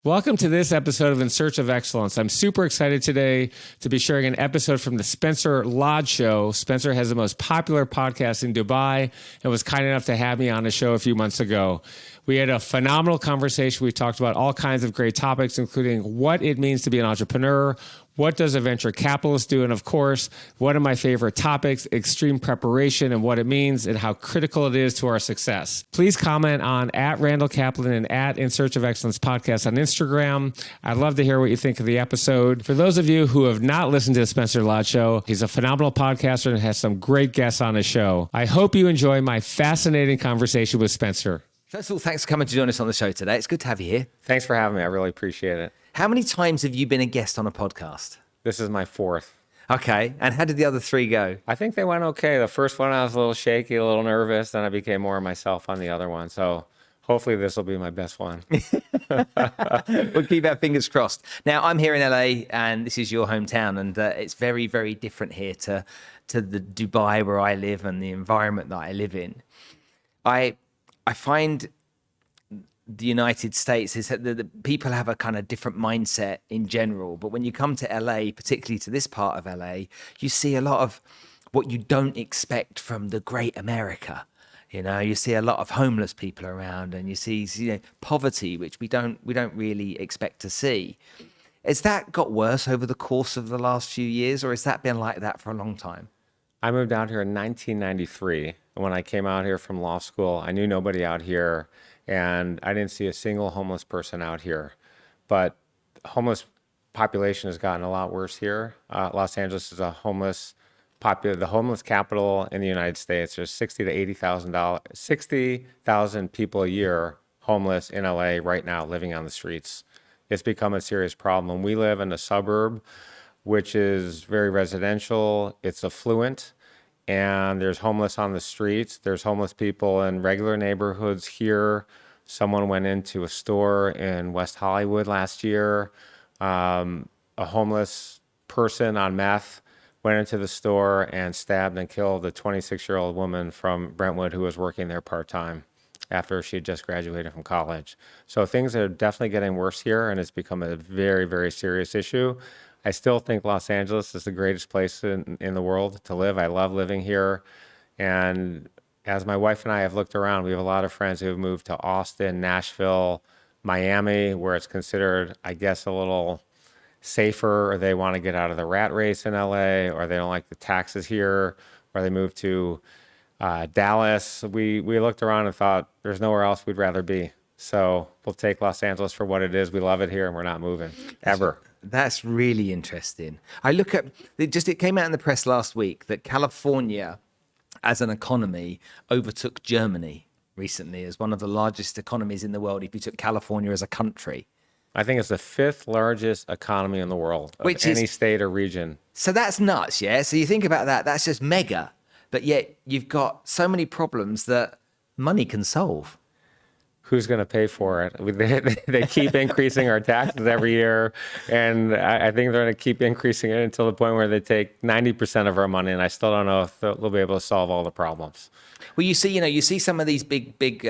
Welcome to this episode of In Search of Excellence. I'm super excited today to be sharing an episode from the Spencer Lodge Show. Spencer has the most popular podcast in Dubai and was kind enough to have me on the show a few months ago. We had a phenomenal conversation. We talked about all kinds of great topics, including what it means to be an entrepreneur, what does a venture capitalist do, and of course, one of my favorite topics, extreme preparation and what it means and how critical it is to our success. Please comment on @Randall Kaplan and @In Search of Excellence podcast on Instagram. I'd love to hear what you think of the episode. For those of you who have not listened to the Spencer Lodge Show, he's a phenomenal podcaster and has some great guests on his show. I hope you enjoy my fascinating conversation with Spencer. First of all, thanks for coming to join us on the show today. It's good to have you here. Thanks for having me. I really appreciate it. How many times have you been a guest on a podcast? This is my fourth. Okay. And how did the other three go? I think they went okay. The first one, I was a little shaky, a little nervous. Then I became more myself on the other one. So hopefully this will be my best one. We'll keep our fingers crossed. Now, I'm here in LA and this is your hometown. And it's very, very different here to the Dubai where I live and the environment that I live in. I find the United States is that the people have a kind of different mindset in general. But when you come to LA, particularly to this part of LA, you see a lot of what you don't expect from the great America. You know, you see a lot of homeless people around and you see, poverty, which we don't really expect to see. Has that got worse over the course of the last few years, or has that been like that for a long time? I moved out here in 1993. And when I came out here from law school, I knew nobody out here. And I didn't see a single homeless person out here. But homeless population has gotten a lot worse here. Los Angeles is the homeless capital in the United States. There's 60,000 people a year homeless in LA right now living on the streets. It's become a serious problem. We live in a suburb, which is very residential. It's affluent. And there's homeless on the streets. There's homeless people in regular neighborhoods here. Someone went into a store in West Hollywood last year. A homeless person on meth went into the store and stabbed and killed a 26-year-old woman from Brentwood who was working there part-time after she had just graduated from college. So things are definitely getting worse here, and it's become a very, very serious issue. I still think Los Angeles is the greatest place in the world to live. I love living here. And as my wife and I have looked around, we have a lot of friends who have moved to Austin, Nashville, Miami, where it's considered, I guess, a little safer, or they want to get out of the rat race in LA, or they don't like the taxes here, or they moved to Dallas. We looked around and thought, there's nowhere else we'd rather be. So we'll take Los Angeles for what it is. We love it here, and we're not moving, ever. That's really interesting. I look at it came out in the press last week that California as an economy overtook Germany recently as one of the largest economies in the world if you took California as a country. I think it's the fifth largest economy in the world of any state or region. So that's nuts, yeah? So you think about that, that's just mega. But yet you've got so many problems that money can solve. Who's going to pay for it? They keep increasing our taxes every year, and I think they're going to keep increasing it until the point where they take 90% of our money, and I still don't know if they'll be able to solve all the problems. Well, you see some of these big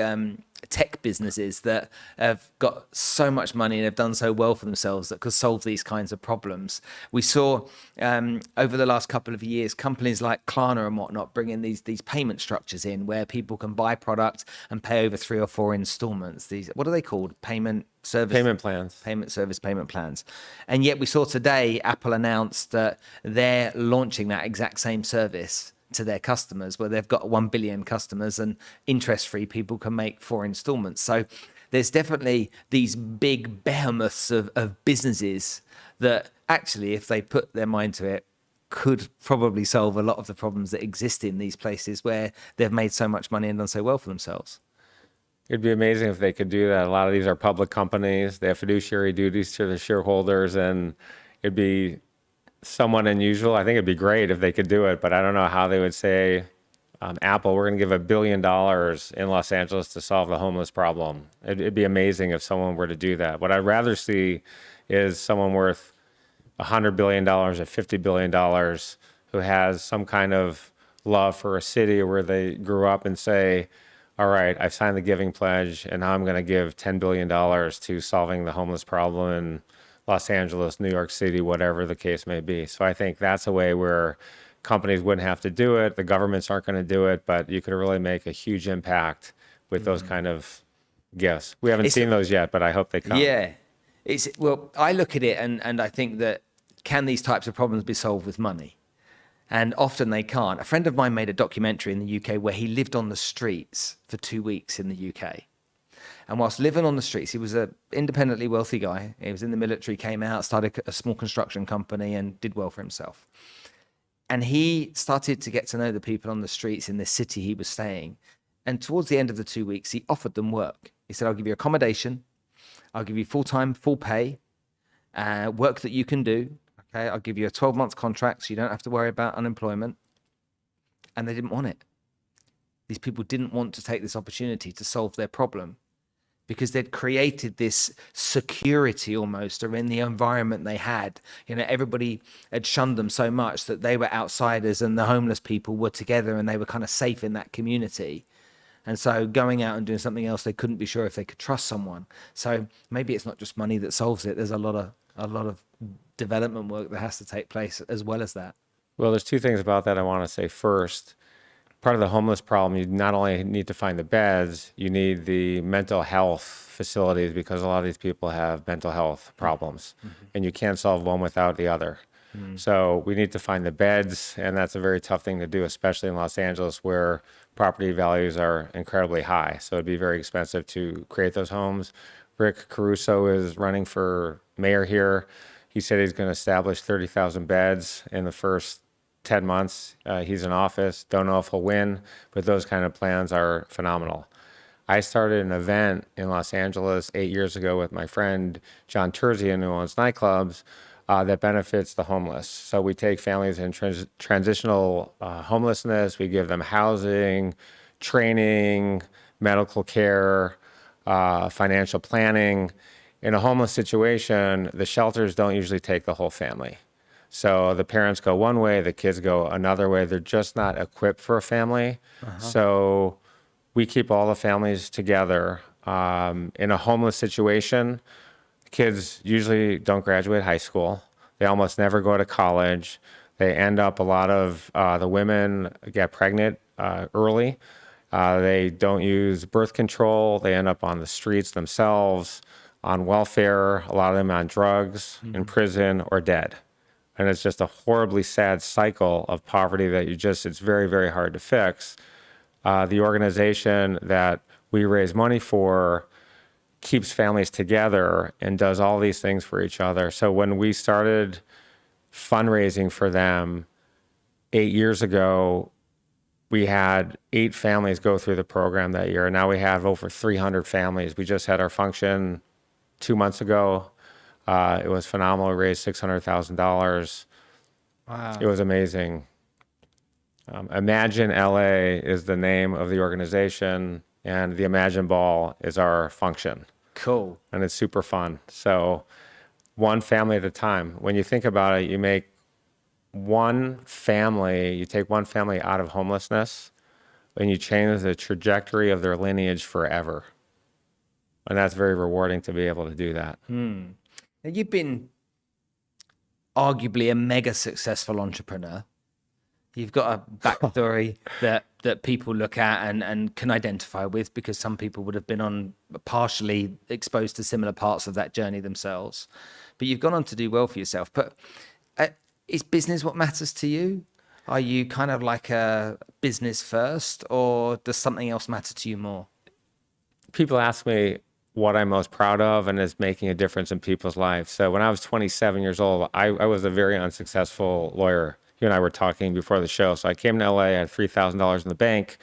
tech businesses that have got so much money and have done so well for themselves that could solve these kinds of problems. We saw over the last couple of years, companies like Klarna and whatnot bringing these payment structures in where people can buy product and pay over 3 or 4 installments. These, what are they called? Payment plans. And yet we saw today Apple announced that they're launching that exact same service to their customers, where they've got 1 billion customers and interest-free people can make 4 installments. So there's definitely these big behemoths of businesses that actually, if they put their mind to it, could probably solve a lot of the problems that exist in these places where they've made so much money and done so well for themselves. It'd be amazing if they could do that. A lot of these are public companies. They have fiduciary duties to their shareholders, and it'd be somewhat unusual. I think it'd be great if they could do it, but I don't know how they would say, Apple, we're going to give $1 billion in Los Angeles to solve the homeless problem. It'd be amazing if someone were to do that. What I'd rather see is someone worth $100 billion or $50 billion who has some kind of love for a city where they grew up and say, all right, I've signed the giving pledge and now I'm going to give $10 billion to solving the homeless problem in Los Angeles, New York City, whatever the case may be. So I think that's a way where companies wouldn't have to do it. The governments aren't going to do it, but you could really make a huge impact with those kind of gifts. We haven't seen those yet, but I hope they come. Yeah. Well, I look at it and I think that can these types of problems be solved with money? And often they can't. A friend of mine made a documentary in the UK where he lived on the streets for 2 weeks in the UK. And whilst living on the streets, he was an independently wealthy guy. He was in the military, came out, started a small construction company and did well for himself. And he started to get to know the people on the streets in this city he was staying. And towards the end of the 2 weeks, he offered them work. He said, I'll give you accommodation. I'll give you full-time, full pay, work that you can do. Okay, I'll give you a 12-month contract so you don't have to worry about unemployment. And they didn't want it. These people didn't want to take this opportunity to solve their problem because they'd created this security almost in the environment they had. You know, everybody had shunned them so much that they were outsiders and the homeless people were together and they were kind of safe in that community. And so going out and doing something else, they couldn't be sure if they could trust someone. So maybe it's not just money that solves it. There's a lot of development work that has to take place as well as that. Well, there's two things about that I want to say. First, part of the homeless problem, you not only need to find the beds, you need the mental health facilities because a lot of these people have mental health problems, and you can't solve one without the other. So we need to find the beds, and that's a very tough thing to do, especially in Los Angeles where property values are incredibly high. So it'd be very expensive to create those homes. Rick Caruso is running for mayor here. He said he's going to establish 30,000 beds in the first 10 months. He's in office. Don't know if he'll win, but those kind of plans are phenomenal. I started an event in Los Angeles 8 years ago with my friend John Terzian, who owns nightclubs, that benefits the homeless. So we take families in transitional homelessness. We give them housing, training, medical care, financial planning. In a homeless situation, the shelters don't usually take the whole family. So the parents go one way, the kids go another way. They're just not equipped for a family. So we keep all the families together. In a homeless situation, kids usually don't graduate high school. They almost never go to college. They end up, a lot of the women get pregnant early. They don't use birth control. They end up on the streets themselves, on welfare, a lot of them on drugs, in prison, or dead. And it's just a horribly sad cycle of poverty that it's very, very hard to fix. The organization that we raise money for keeps families together and does all these things for each other. So when we started fundraising for them 8 years ago, we had 8 families go through the program that year. Now we have over 300 families. We just had our function 2 months ago. It was phenomenal. We raised $600,000. Wow. It was amazing. Imagine LA is the name of the organization, and the Imagine Ball is our function. Cool. And it's super fun. So one family at a time. When you think about it, you take one family out of homelessness, and you change the trajectory of their lineage forever. And that's very rewarding to be able to do that. Now, you've been arguably a mega successful entrepreneur. You've got a backstory that people look at and can identify with, because some people would have been partially exposed to similar parts of that journey themselves. But you've gone on to do well for yourself. But is business what matters to you? Are you kind of like a business first, or does something else matter to you more? People ask me what I'm most proud of and is making a difference in people's lives. So when I was 27 years old, I was a very unsuccessful lawyer. You and I were talking before the show. So I came to LA, I had $3,000 in the bank.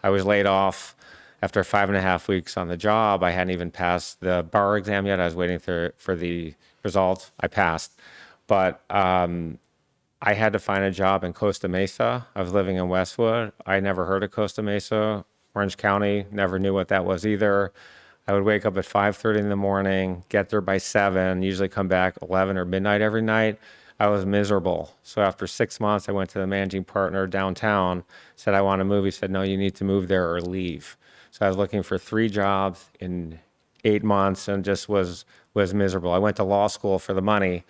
I was laid off after 5.5 weeks on the job. I hadn't even passed the bar exam yet. I was waiting for the result. I passed. But I had to find a job in Costa Mesa. I was living in Westwood. I never heard of Costa Mesa, Orange County, never knew what that was either. I would wake up at 5:30 in the morning, get there by 7, usually come back 11 or midnight every night. I was miserable. So after 6 months, I went to the managing partner downtown, said, I want to move. He said, no, you need to move there or leave. So I was looking for 3 jobs in 8 months and just was miserable. I went to law school for the money.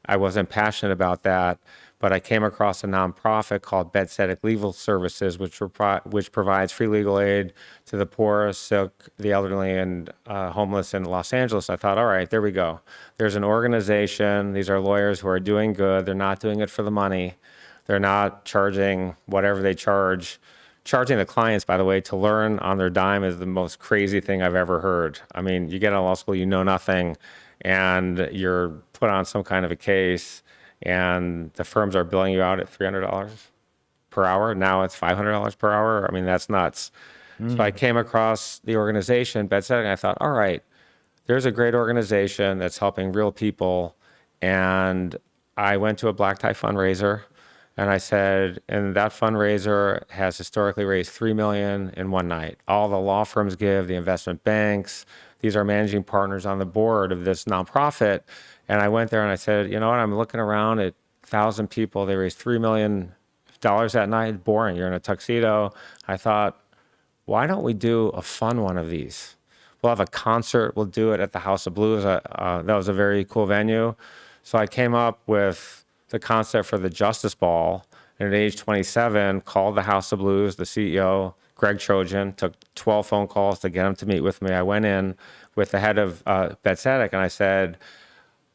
I wasn't passionate about that, but I came across a nonprofit called Bedsedic Legal Services, which provides free legal aid to the poor, sick, the elderly, and homeless in Los Angeles. I thought, all right, there we go. There's an organization. These are lawyers who are doing good. They're not doing it for the money. They're not charging whatever they charge. Charging the clients, by the way, to learn on their dime is the most crazy thing I've ever heard. I mean, you get out of law school, you know nothing, and you're put on some kind of a case, and the firms are billing you out at $300 per hour. Now it's $500 per hour. I mean, that's nuts. So I came across the organization, Bedsedic, and I thought, all right, there's a great organization that's helping real people. And I went to a black tie fundraiser, and I said, and that fundraiser has historically raised $3 million in one night. All the law firms give, the investment banks, these are managing partners on the board of this nonprofit. And I went there and I said, you know what, I'm looking around at 1,000 people. They raised $3 million that night. It's boring. You're in a tuxedo. I thought, why don't we do a fun one of these? We'll have a concert. We'll do it at the House of Blues. That was a very cool venue. So I came up with the concept for the Justice Ball, and at age 27, called the House of Blues, the CEO, Greg Trojan, took 12 phone calls to get him to meet with me. I went in with the head of Bedsedic, and I said,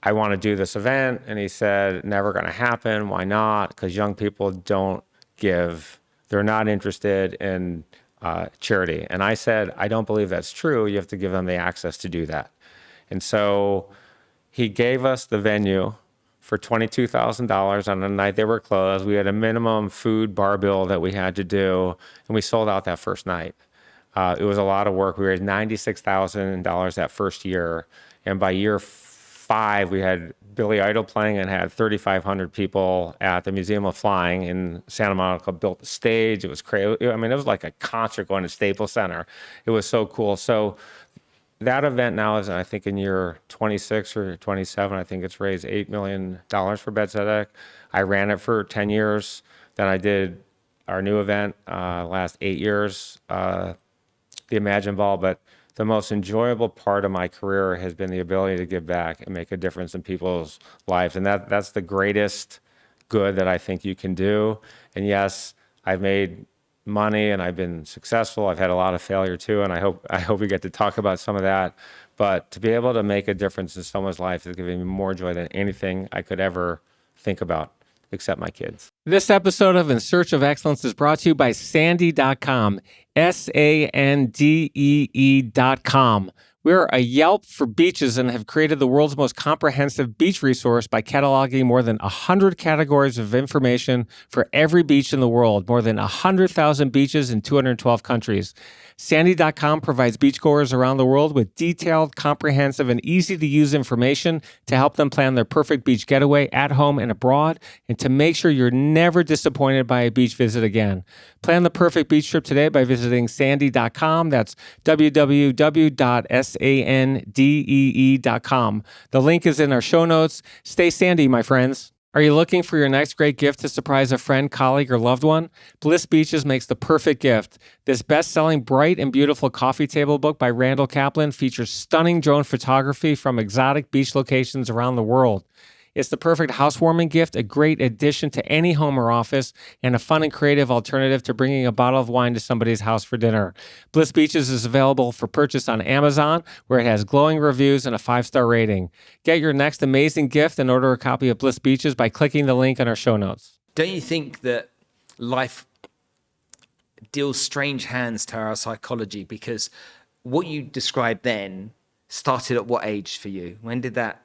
I want to do this event. And he said, never going to happen. Why not? Because young people don't give. They're not interested in charity. And I said, I don't believe that's true. You have to give them the access to do that. And so he gave us the venue for $22,000 on the night they were closed. We had a minimum food bar bill that we had to do, and we sold out that first night. It was a lot of work. We raised $96,000 that first year, and by year 5, we had Billy Idol playing and had 3,500 people at the Museum of Flying in Santa Monica. Built the stage. It was crazy. I mean, it was like a concert going to Staples Center. It was so cool. So that event now is, I think, in year 26 or 27. I think it's raised $8 million for Bedsedic. I ran it for 10 years. Then I did our new event last 8 years, the Imagine Ball. But the most enjoyable part of my career has been the ability to give back and make a difference in people's lives. And that's the greatest good that I think you can do. And yes, I've made money and I've been successful. I've had a lot of failure too, and I hope we get to talk about some of that. But to be able to make a difference in someone's life is giving me more joy than anything I could ever think about, except my kids. This episode of In Search of Excellence is brought to you by Sandy.com, SANDEE.com. We're a Yelp for beaches and have created the world's most comprehensive beach resource by cataloging more than 100 categories of information for every beach in the world, more than 100,000 beaches in 212 countries. Sandy.com provides beachgoers around the world with detailed, comprehensive, and easy-to-use information to help them plan their perfect beach getaway at home and abroad, and to make sure you're never disappointed by a beach visit again. Plan the perfect beach trip today by visiting Sandy.com. That's www.sandee.com. The link is in our show notes. Stay sandy, my friends. Are you looking for your next great gift to surprise a friend, colleague, or loved one? Bliss Beaches makes the perfect gift. This best-selling bright and beautiful coffee table book by Randall Kaplan features stunning drone photography from exotic beach locations around the world. It's the perfect housewarming gift, a great addition to any home or office, and a fun and creative alternative to bringing a bottle of wine to somebody's house for dinner. Bliss Beaches is available for purchase on Amazon, where it has glowing reviews and a 5-star rating. Get your next amazing gift and order a copy of Bliss Beaches by clicking the link in our show notes. Don't you think that life deals strange hands to our psychology? Because what you described then started at what age for you? When did that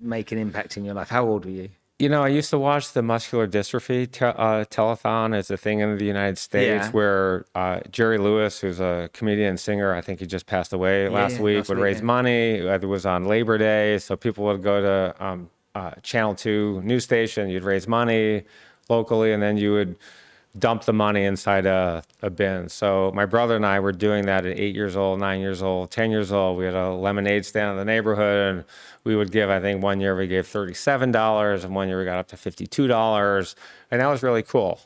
make an impact in your life? How old were you? You know, I used to watch the muscular dystrophy telethon as a thing in the United States, where Jerry Lewis, who's a comedian and singer, I think he just passed away last week, would raise money. It was on Labor Day, so people would go to Channel 2 news station, you'd raise money locally, and then you would dump the money inside a bin. So my brother and I were doing that at 8 years old, 9 years old, 10 years old. We had a lemonade stand in the neighborhood, and we would give, I think one year we gave $37, and one year we got up to $52. And that was really cool.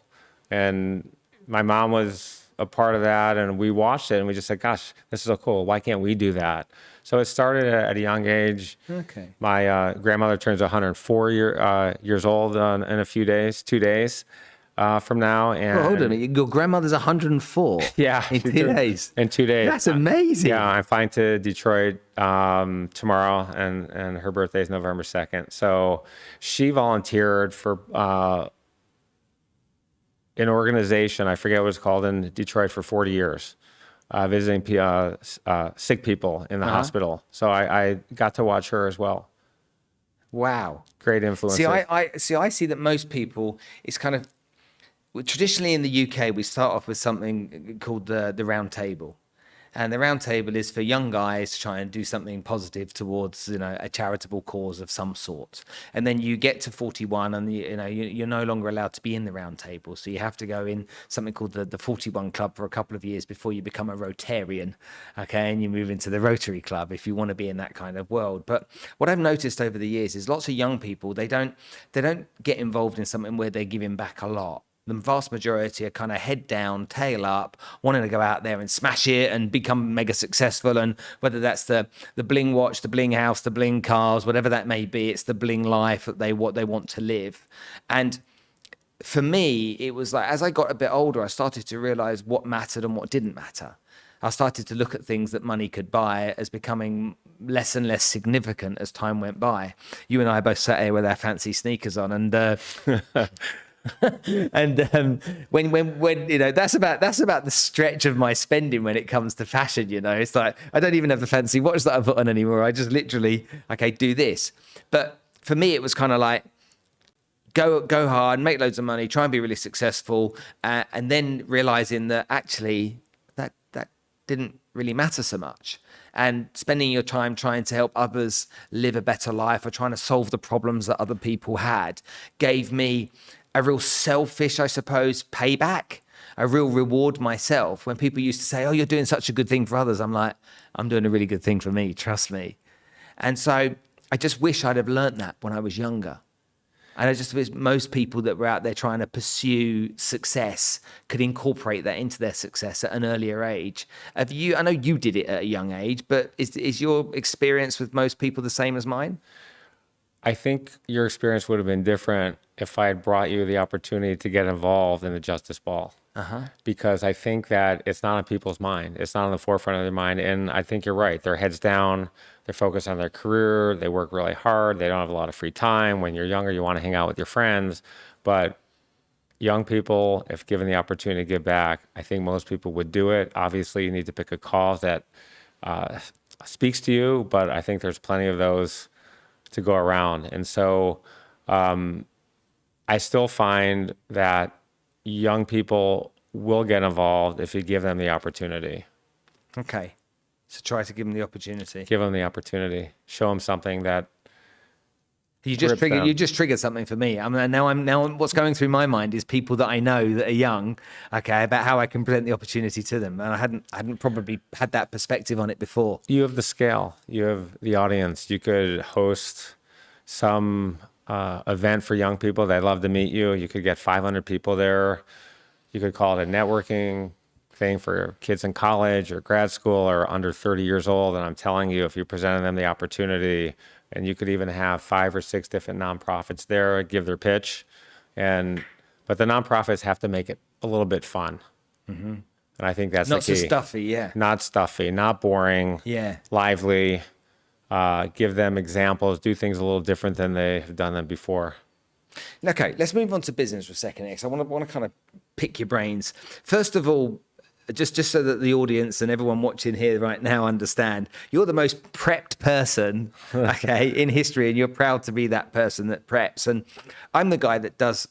And my mom was a part of that, and we watched it, and we just said, "Gosh, this is so cool. Why can't we do that?" So it started at a young age. Okay. My grandmother turns 104 years old in a few days, 2 days from now. And Well, hold on a minute. Your grandmother's 104. yeah, In 2 days. In 2 days. That's amazing. Yeah, I'm flying to Detroit tomorrow, and her birthday is November 2nd. So she volunteered for an organization, I forget what it's called, in Detroit for 40 years, visiting sick people in the hospital. So I got to watch her as well. Wow. Great influence. I see that most people, it's kind of, well, traditionally in the UK, we start off with something called the round table. And the round table is for young guys to try and do something positive towards, a charitable cause of some sort. And then you get to 41 and, you're no longer allowed to be in the round table. So you have to go in something called the 41 Club for a couple of years before you become a Rotarian. Okay. And you move into the Rotary Club if you want to be in that kind of world. But what I've noticed over the years is lots of young people, they don't get involved in something where they're giving back a lot. The vast majority are kind of head down, tail up, wanting to go out there and smash it and become mega successful. And whether that's the bling watch, the bling house, the bling cars, whatever that may be, it's the bling life that they want to live. And for me, it was like, as I got a bit older, I started to realize what mattered and what didn't matter. I started to look at things that money could buy as becoming less and less significant as time went by. You and I both sat here with our fancy sneakers on, and and when that's about the stretch of my spending when it comes to fashion. It's like I don't even have the fancy watch that I put on anymore. I just literally do this. But for me, it was kind of like go hard, make loads of money, try and be really successful, and then realizing that actually that didn't really matter so much. And spending your time trying to help others live a better life or trying to solve the problems that other people had gave me a real selfish, I suppose, payback, a real reward myself. When people used to say, "Oh, you're doing such a good thing for others," I'm like, I'm doing a really good thing for me, trust me. And so I just wish I'd have learned that when I was younger. And I just wish most people that were out there trying to pursue success could incorporate that into their success at an earlier age. I know you did it at a young age, but is your experience with most people the same as mine? I think your experience would have been different if I had brought you the opportunity to get involved in the Justice Ball. Because I think that it's not on people's mind. It's not on the forefront of their mind. And I think you're right. They're heads down. They're focused on their career. They work really hard. They don't have a lot of free time. When you're younger, you want to hang out with your friends. But young people, if given the opportunity to give back, I think most people would do it. Obviously, you need to pick a cause that speaks to you. But I think there's plenty of those to go around. And so I still find that young people will get involved if you give them the opportunity. Okay. So try to give them the opportunity. Give them the opportunity. Show them something that you just triggered something for me. I mean, now what's going through my mind is people that I know that are young, okay, about how I can present the opportunity to them. And I hadn't probably had that perspective on it before. You have the scale. You have the audience. You could host some event for young people. They'd love to meet you. You could get 500 people there. You could call it a networking thing for kids in college or grad school or under 30 years old. And I'm telling you, if you presented them the opportunity, and you could even have 5 or 6 different nonprofits there give their pitch, but the nonprofits have to make it a little bit fun. And I think that's the key. Not so stuffy, yeah. Not stuffy, not boring, yeah, lively. Give them examples, do things a little different than they have done them before. Okay, let's move on to business for a second, X. I want to kind of pick your brains. First of all, just so that the audience and everyone watching here right now understand, you're the most prepped person, okay, in history, and you're proud to be that person that preps. And I'm the guy that does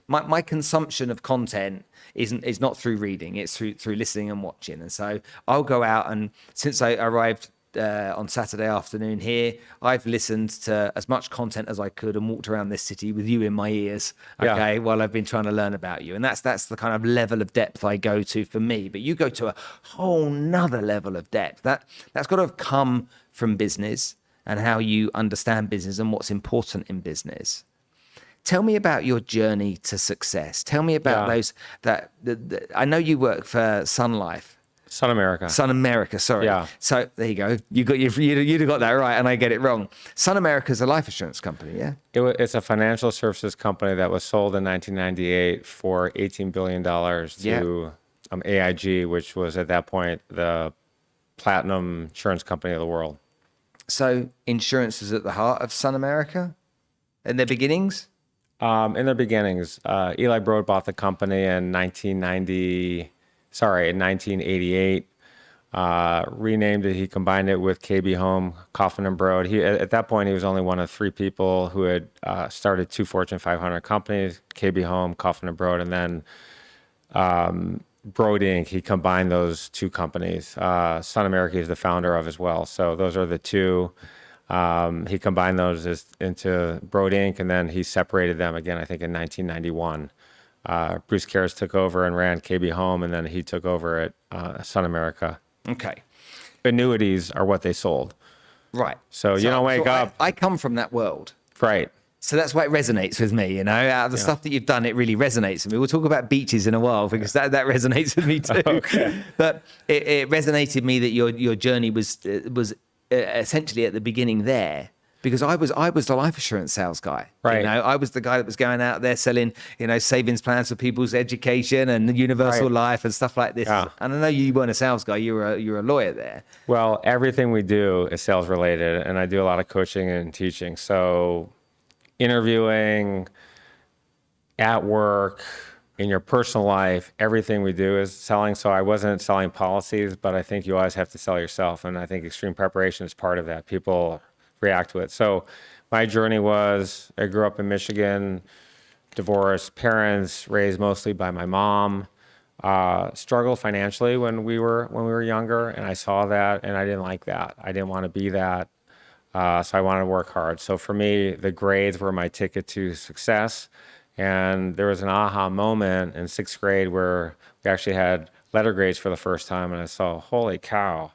my consumption of content is not through reading; it's through listening and watching. And so I'll go out, and since I arrived on Saturday afternoon here, I've listened to as much content as I could and walked around this city with you in my ears, okay, while I've been trying to learn about you. And that's the kind of level of depth I go to for me. But you go to a whole nother level of depth. That's got to have come from business and how you understand business and what's important in business. Tell me about your journey to success. Tell me about Yeah. those I know you work for Sun Life. Sun America. Sun America, sorry. Yeah. So there you go. You'd have got that right, and I get it wrong. Sun America is a life insurance company, yeah? It's a financial services company that was sold in 1998 for $18 billion to AIG, which was at that point the platinum insurance company of the world. So insurance was at the heart of Sun America in their beginnings? In their beginnings, Eli Broad bought the company in 1988. Renamed it. He combined it with KB Home, Coughlin and Broad. At that point, he was only one of 3 people who had started 2 Fortune 500 companies, KB Home, Coughlin and Broad, and then Broad Inc. He combined those 2 companies. Sun America is the founder of as well. So those are the 2. He combined those into Broad Inc. and then he separated them again, I think in 1991. Bruce Karras took over and ran KB Home, and then he took over at Sun America. Okay. Annuities are what they sold. Right. So you don't wake up. I come from that world. Right. So that's why it resonates with me, Out of the stuff that you've done, it really resonates with me. We'll talk about beaches in a while because that resonates with me too. Okay. But it resonated with me that your journey was essentially at the beginning there. Because I was the life assurance sales guy. Right. I was the guy that was going out there selling, savings plans for people's education and universal life and stuff like this. Yeah. And I know you weren't a sales guy, you were a lawyer there. Well, everything we do is sales related, and I do a lot of coaching and teaching. So interviewing, at work, in your personal life, everything we do is selling. So I wasn't selling policies, but I think you always have to sell yourself. And I think extreme preparation is part of that. People react to it. So my journey was, I grew up in Michigan, divorced parents, raised mostly by my mom, struggled financially when we were younger, and I saw that, and I didn't like that. I didn't want to be that. So I wanted to work hard. So for me, the grades were my ticket to success. And there was an aha moment in 6th grade where we actually had letter grades for the first time, and I saw, holy cow,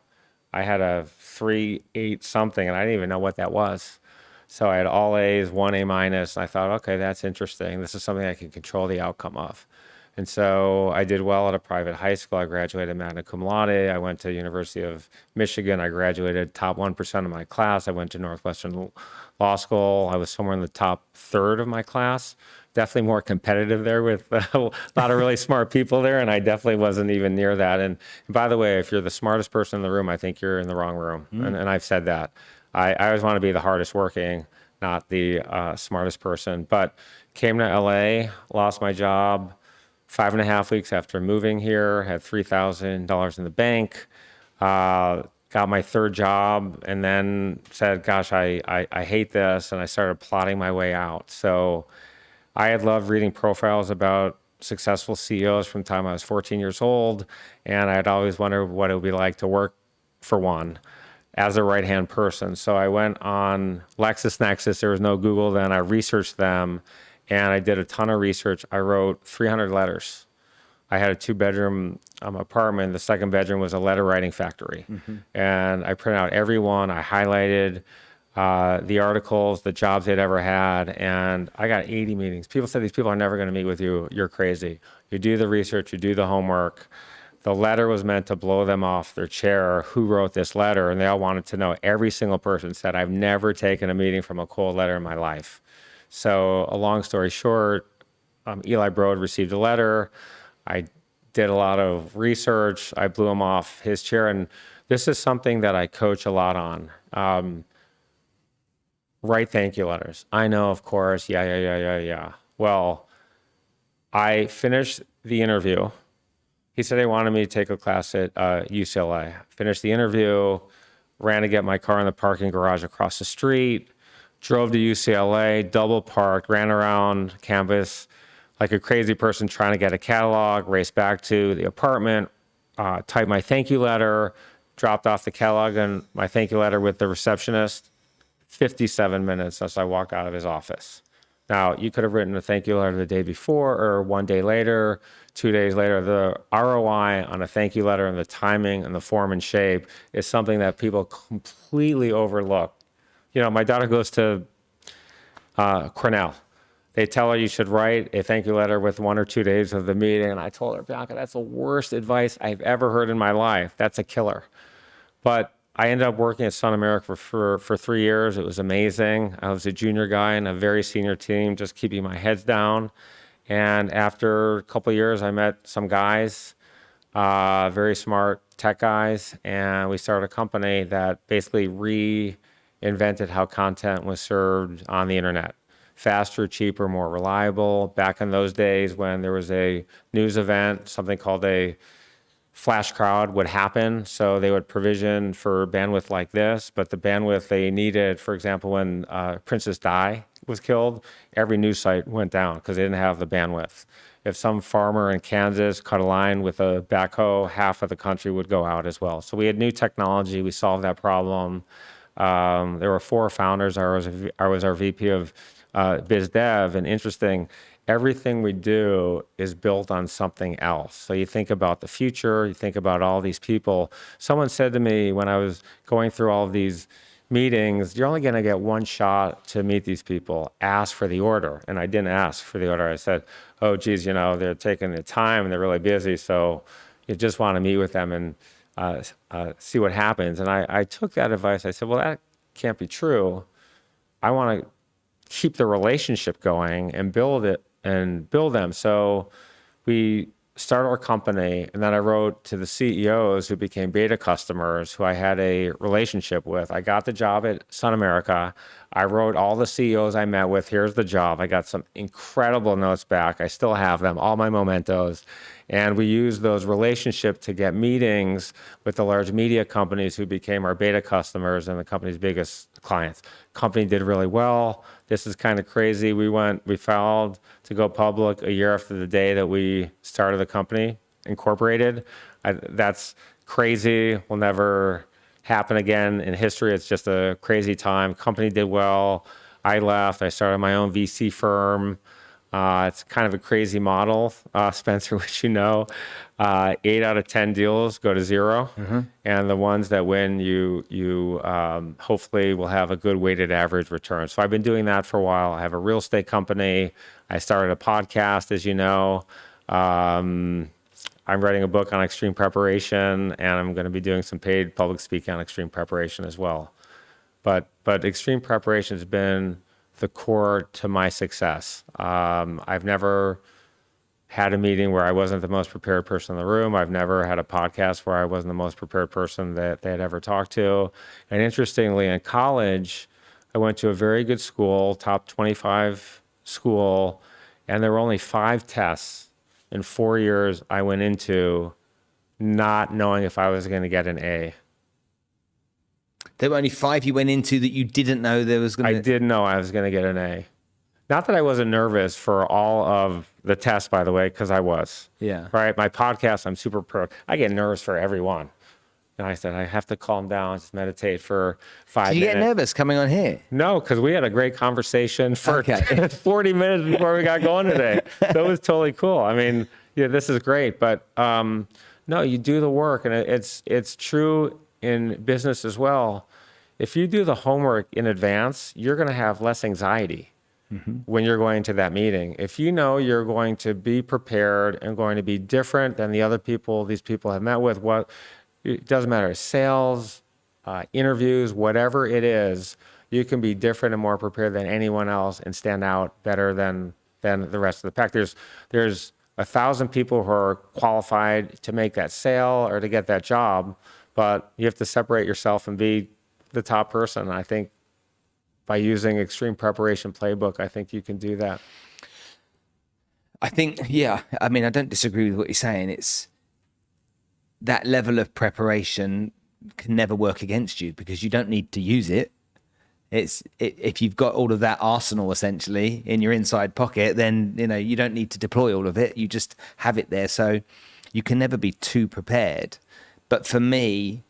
I had a 3.8 something, and I didn't even know what that was. So I had all A's, 1 A minus, and I thought, okay, that's interesting. This is something I can control the outcome of. And so I did well at a private high school. I graduated magna cum laude. I went to University of Michigan. I graduated top 1% of my class. I went to Northwestern Law School. I was somewhere in the top 3rd of my class. Definitely more competitive there with a lot of really smart people there, and I definitely wasn't even near that. And by the way, if you're the smartest person in the room, I think you're in the wrong room, and I've said that. I always want to be the hardest working, not the smartest person. But came to LA, lost my job 5.5 weeks after moving here, had $3,000 in the bank, got my 3rd job, and then said, gosh, I hate this, and I started plotting my way out. So I had loved reading profiles about successful CEOs from the time I was 14 years old, and I had always wondered what it would be like to work for one as a right-hand person. So I went on LexisNexis. There was no Google then. I researched them, and I did a ton of research. I wrote 300 letters. I had a 2-bedroom apartment. The 2nd bedroom was a letter writing factory. And I printed out every one. I highlighted the articles, the jobs they'd ever had, and I got 80 meetings. People said, these people are never going to meet with you. You're crazy. You do the research, you do the homework. The letter was meant to blow them off their chair. Who wrote this letter? And they all wanted to know. Every single person said, I've never taken a meeting from a cold letter in my life. So a long story short, Eli Broad received a letter. I did a lot of research. I blew him off his chair. And this is something that I coach a lot on. Write thank you letters. I know, of course. Yeah. Well, I finished the interview. He said he wanted me to take a class at UCLA. Finished the interview, ran to get my car in the parking garage across the street, drove to UCLA, double parked, ran around campus like a crazy person trying to get a catalog, raced back to the apartment, typed my thank you letter, dropped off the catalog and my thank you letter with the receptionist. 57 minutes as I walked out of his office. Now, you could have written a thank you letter the day before or 1 day later, 2 days later. The ROI on a thank you letter and the timing and the form and shape is something that people completely overlook. My daughter goes to Cornell. They tell her you should write a thank you letter with 1 or 2 days of the meeting. And I told her, Bianca, that's the worst advice I've ever heard in my life. That's a killer. But I ended up working at Sun America for 3 years. It was amazing. I was a junior guy in a very senior team, just keeping my heads down. And after a couple of years, I met some guys, very smart tech guys, and we started a company that basically reinvented how content was served on the internet. Faster, cheaper, more reliable. Back in those days when there was a news event, something called a flash crowd would happen. So they would provision for bandwidth like this, but the bandwidth they needed, for example, when Princess Di was killed, every news site went down because they didn't have the bandwidth. If some farmer in Kansas cut a line with a backhoe, half of the country would go out as well. So we had new technology. We solved that problem. There were 4 founders. I was our VP of biz dev, and interesting, everything we do is built on something else. So you think about the future, you think about all these people. Someone said to me when I was going through all of these meetings, you're only going to get one shot to meet these people. Ask for the order. And I didn't ask for the order. I said, oh, geez, they're taking the time and they're really busy. So you just want to meet with them and see what happens. And I took that advice. I said, well, that can't be true. I want to keep the relationship going and build them. So we started our company, and then I wrote to the CEOs who became beta customers who I had a relationship with. I got the job at Sun America. I wrote all the CEOs I met with, here's the job. I got some incredible notes back. I still have them, all my mementos. And we used those relationships to get meetings with the large media companies who became our beta customers and the company's biggest clients. Company did really well. This is kind of crazy. We filed to go public a year after the day that we started the company, incorporated. That's crazy. Will never happen again in history. It's just a crazy time. Company did well. I left. I started my own VC firm. It's kind of a crazy model, Spencer, which 8 out of 10 deals go to 0. Mm-hmm. And the ones that win, you hopefully will have a good weighted average return. So I've been doing that for a while. I have a real estate company. I started a podcast, as you know. I'm writing a book on extreme preparation, and I'm going to be doing some paid public speaking on extreme preparation as well. But extreme preparation has been the core to my success. I've never had a meeting where I wasn't the most prepared person in the room. I've never had a podcast where I wasn't the most prepared person that they had ever talked to. And interestingly, in college, I went to a very good school, top 25 school, and there were only 5 tests in 4 years I went into not knowing if I was going to get an A. There were only 5 you went into that you didn't know there was going to... I didn't know I was going to get an A. Not that I wasn't nervous for all of the tests, by the way, because I was. Yeah. Right? My podcast, I'm super pro. I get nervous for every one. And I said, I have to calm down, just meditate for 5 minutes. Did you get nervous coming on here? No, because we had a great conversation for 40 minutes before we got going today. So it was totally cool. I mean, yeah, this is great. But no, you do the work. And it's true in business as well. If you do the homework in advance, you're going to have less anxiety when you're going to that meeting. If you know you're going to be prepared and going to be different than the other people these people have met with, it doesn't matter, sales, interviews, whatever it is, you can be different and more prepared than anyone else and stand out better than the rest of the pack. There's 1,000 people who are qualified to make that sale or to get that job, but you have to separate yourself and be the top person. And I think by using extreme preparation playbook, I think you can do that. I think, yeah. I mean, I don't disagree with what you're saying. It's that level of preparation can never work against you because you don't need to use it. If you've got all of that arsenal essentially in your inside pocket, then you don't need to deploy all of it. You just have it there. So you can never be too prepared. But for me,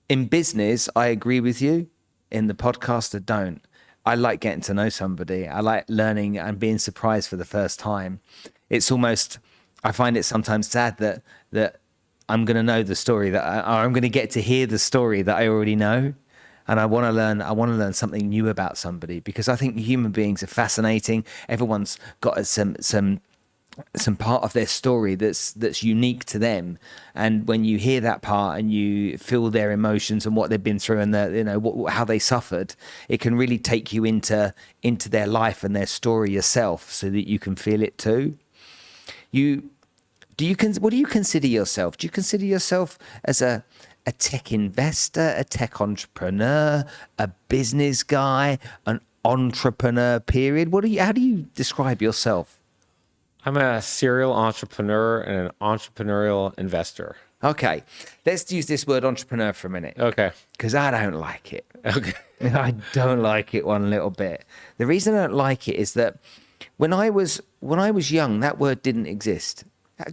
in business, I agree with you. In the podcast, I don't. I like getting to know somebody. I like learning and being surprised for the first time. It's almost, I find it sometimes sad that I'm going to know the story or I'm going to get to hear the story that I already know. and I want to learn something new about somebody, because I think human beings are fascinating. Everyone's got some part of their story that's unique to them, and when you hear that part and you feel their emotions and what they've been through and how they suffered, it can really take you into their life and their story yourself, so that you can feel it too. What do you consider yourself? Do you consider yourself as a tech investor, a tech entrepreneur, a business guy, an entrepreneur, period? How do you describe yourself? I'm a serial entrepreneur and an entrepreneurial investor. Okay, let's use this word entrepreneur for a minute. Okay. Because I don't like it. Okay. I don't like it one little bit. The reason I don't like it is that when I was young, that word didn't exist.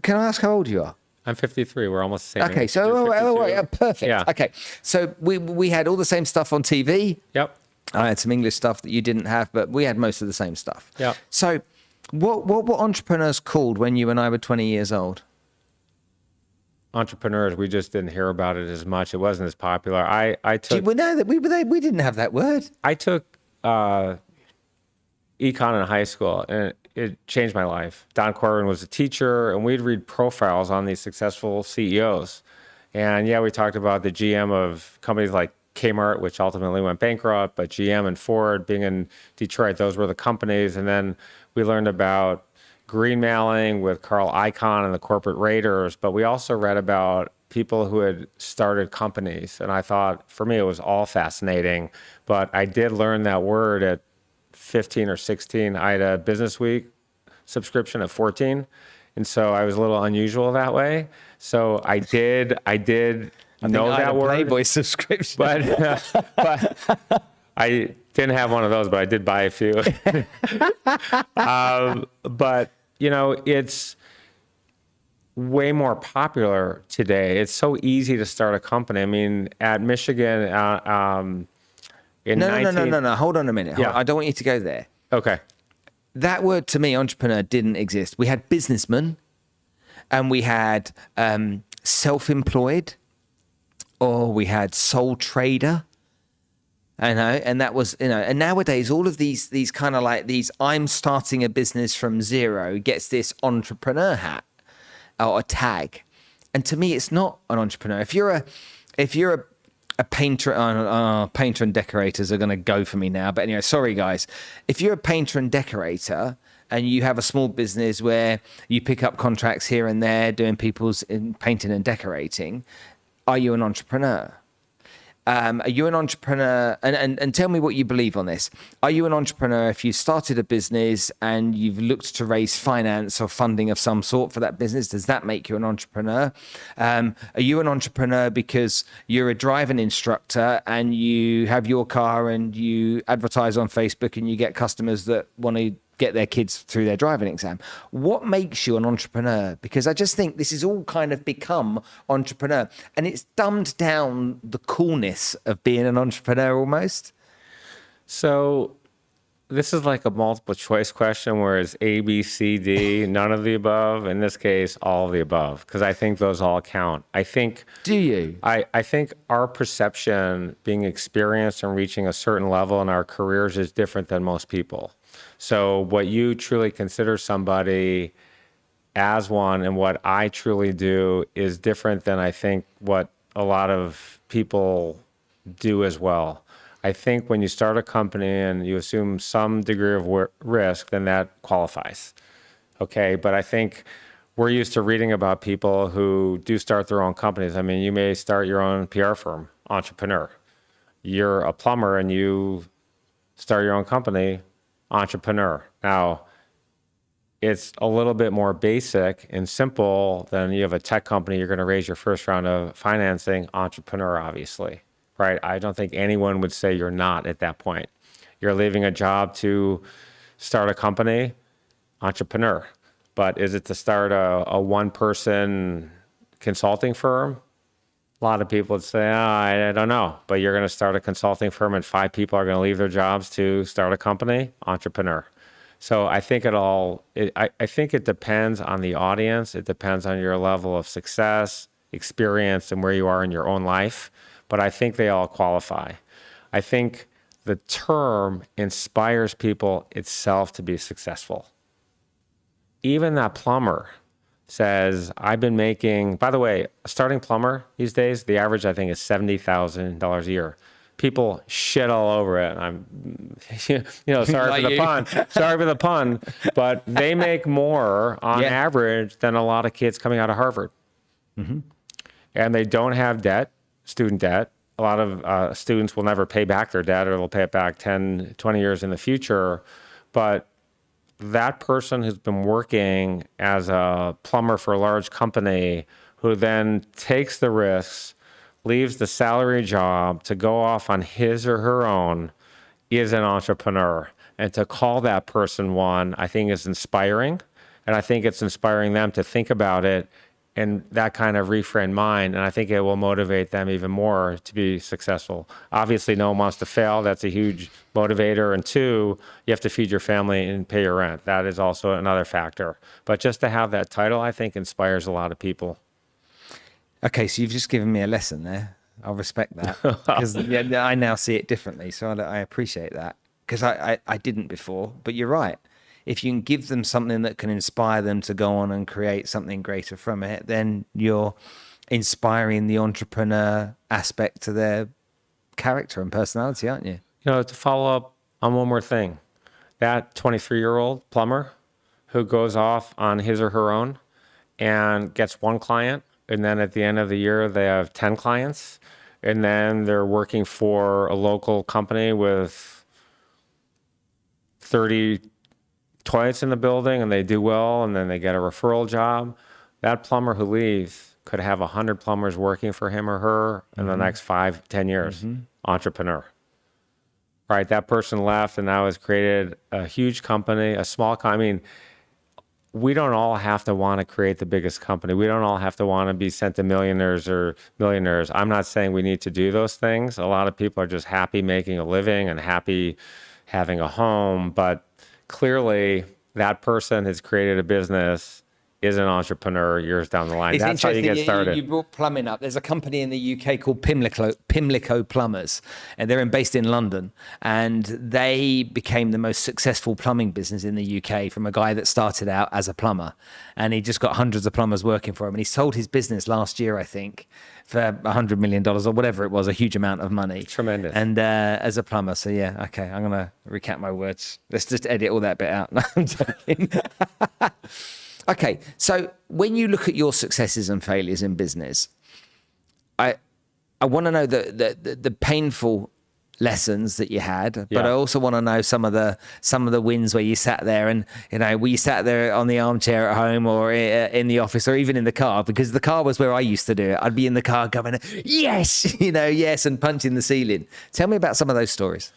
Can I ask how old you are? I'm 53. We're almost the same. Okay, age. so You're 52. perfect. Yeah. Okay, so we had all the same stuff on TV. Yep. I had some English stuff that you didn't have, but we had most of the same stuff. Yep. So what were entrepreneurs called when you and I were 20 years old? Entrepreneurs, we just didn't hear about it as much. It wasn't as popular. I took We didn't have that word. econ in high school, and it changed my life. Don Corbin was a teacher, and we'd read profiles on these successful CEOs. And yeah, we talked about the GM of companies like Kmart, which ultimately went bankrupt, but GM and Ford being in Detroit, those were the companies. And then we learned about green mailing with Carl Icahn and the corporate raiders, but we also read about people who had started companies. And I thought, for me, it was all fascinating. But I did learn that word at 15 or 16. I had a Business Week subscription at 14. And so I was a little unusual that way. So I did know that word. Playboy subscription. But I didn't have one of those, but I did buy a few. But, it's way more popular today. It's so easy to start a company. I mean, at Michigan, No. Hold on a minute. Yeah. I don't want you to go there. Okay. That word to me, entrepreneur, didn't exist. We had businessman, and we had self-employed, or we had sole trader. And that was, and nowadays all of these kind of like these, I'm starting a business from zero, gets this entrepreneur hat or a tag. And to me, it's not an entrepreneur. If you're a painter, painter and decorators are going to go for me now. But anyway, sorry guys. If you're a painter and decorator and you have a small business where you pick up contracts here and there doing people's painting and decorating, are you an entrepreneur? Are you an entrepreneur? And tell me what you believe on this. Are you an entrepreneur if you started a business and you've looked to raise finance or funding of some sort for that business? Does that make you an entrepreneur? Are you an entrepreneur because you're a driving instructor and you have your car and you advertise on Facebook and you get customers that want to get their kids through their driving exam? What makes you an entrepreneur? Because I just think this is all kind of become entrepreneur, and it's dumbed down the coolness of being an entrepreneur almost. So this is like a multiple choice question where it's A, B, C, D, none of the above. In this case, all of the above, because I think those all count. Do you? I think our perception, being experienced and reaching a certain level in our careers, is different than most people. So what you truly consider somebody as one and what I truly do is different than I think what a lot of people do as well. I think when you start a company and you assume some degree of risk, then that qualifies. Okay, but I think we're used to reading about people who do start their own companies. I mean, you may start your own PR firm, entrepreneur. You're a plumber and you start your own company, entrepreneur. Now, it's a little bit more basic and simple than you have a tech company, you're going to raise your first round of financing, entrepreneur, obviously, right? I don't think anyone would say you're not at that point. You're leaving a job to start a company, entrepreneur. But is it to start a one-person consulting firm? A lot of people would say, I don't know, but you're going to start a consulting firm and 5 people are going to leave their jobs to start a company, entrepreneur. So I think I think it depends on the audience. It depends on your level of success, experience, and where you are in your own life. But I think they all qualify. I think the term inspires people itself to be successful. Even that plumber says, I've been making, by the way, a starting plumber these days, the average I think is $70,000 a year. People shit all over it. I'm, sorry Like for the you. pun. Sorry for the pun, but they make more on Yeah. average than a lot of kids coming out of Harvard. And they don't have debt, student debt. A lot of students will never pay back their debt, or they'll pay it back 10, 20 years in the future. But that person who's been working as a plumber for a large company, who then takes the risks, leaves the salary job to go off on his or her own, is an entrepreneur. And to call that person one, I think is inspiring. And I think it's inspiring them to think about it in that kind of reframed mind. And I think it will motivate them even more to be successful. Obviously, no one wants to fail. That's a huge motivator. And two, you have to feed your family and pay your rent. That is also another factor. But just to have that title, I think, inspires a lot of people. Okay, so you've just given me a lesson there. I'll respect that, because I now see it differently. So I appreciate that, because I didn't before. But you're right. If you can give them something that can inspire them to go on and create something greater from it, then you're inspiring the entrepreneur aspect to their character and personality, aren't you? To follow up on one more thing, that 23-year-old plumber who goes off on his or her own and gets one client, and then at the end of the year, they have 10 clients, and then they're working for a local company with 30 toilets in the building, and they do well, and then they get a referral job. That plumber who leaves could have 100 plumbers working for him or her in the next 5-10 years. Entrepreneur. Right? That person left and now has created a huge company, a small company. I mean, we don't all have to want to create the biggest company. We don't all have to want to be centimillionaires or millionaires. I'm not saying we need to do those things. A lot of people are just happy making a living and happy having a home, but clearly that person has created a business, is an entrepreneur years down the line. It's That's how you get interesting started. you brought plumbing up. There's a company in the UK called Pimlico Plumbers, and they're based in London. And they became the most successful plumbing business in the UK from a guy that started out as a plumber. And he just got hundreds of plumbers working for him. And he sold his business last year, I think, for $100 million or whatever it was, a huge amount of money. Tremendous. And as a plumber. So, yeah, okay, I'm going to recap my words. Let's just edit all that bit out. No, I'm joking. Okay, so when you look at your successes and failures in business, I want to know the painful lessons that you had, but Yeah. I also want to know some of the wins where you sat there and were you sat there on the armchair at home or in the office or even in the car, because the car was where I used to do it. I'd be in the car going, yes, yes, and punching the ceiling. Tell me about some of those stories.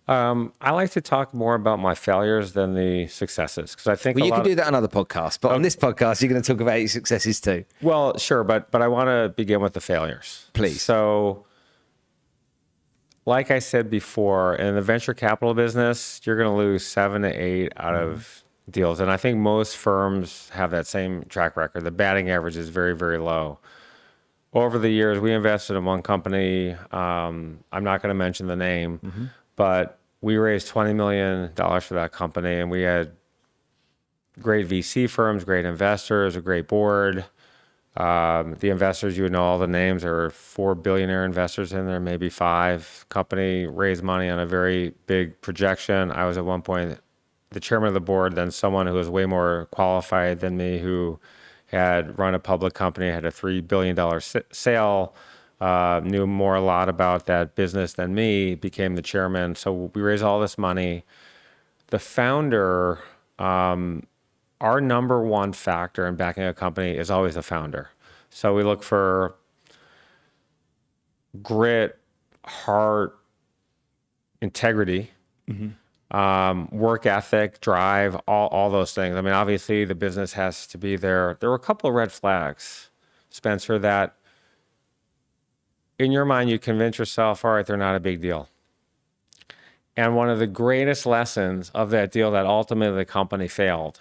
I like to talk more about my failures than the successes, because I think Well, you can do that on other podcasts, but on this podcast, you're going to talk about your successes too. Well, sure, but I want to begin with the failures. Please. So, like I said before, in the venture capital business, you're going to lose 7 to 8 out of deals, and I think most firms have that same track record. The batting average is very, very low. Over the years, we invested in one company. I'm not going to mention the name, but we raised $20 million for that company, and we had great VC firms, great investors, a great board. The investors, you would know all the names. There were 4 billionaire investors in there, maybe 5. Company raised money on a very big projection. I was at one point the chairman of the board, then someone who was way more qualified than me, who had run a public company, had a $3 billion sale, knew a lot about that business than me, became the chairman. So we raised all this money. The founder, our number one factor in backing a company is always the founder. So we look for grit, heart, integrity, work ethic, drive, all those things. I mean, obviously the business has to be there. There were a couple of red flags, Spencer, that in your mind, you convince yourself, all right, they're not a big deal. And one of the greatest lessons of that deal that ultimately the company failed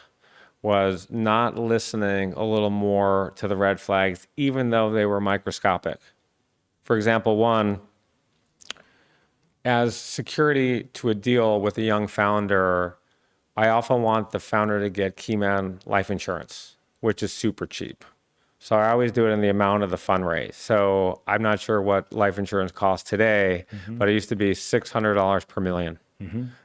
was not listening a little more to the red flags, even though they were microscopic. For example, one, as security to a deal with a young founder, I often want the founder to get Keyman life insurance, which is super cheap. So I always do it in the amount of the fundraise. So I'm not sure what life insurance costs today, but it used to be $600 per million.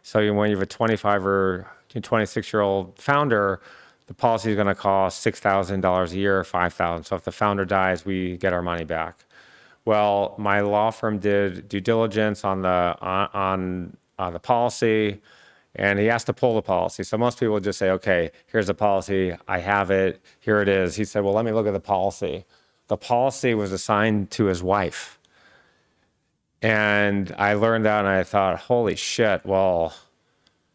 So when you have a 25 or 26-year-old founder, the policy is going to cost $6,000 a year, $5,000. So if the founder dies, we get our money back. Well, my law firm did due diligence on the policy, and he has to pull the policy. So most people just say, okay, here's the policy. I have it. Here it is. He said, well, let me look at the policy. The policy was assigned to his wife. And I learned that and I thought, holy shit, well,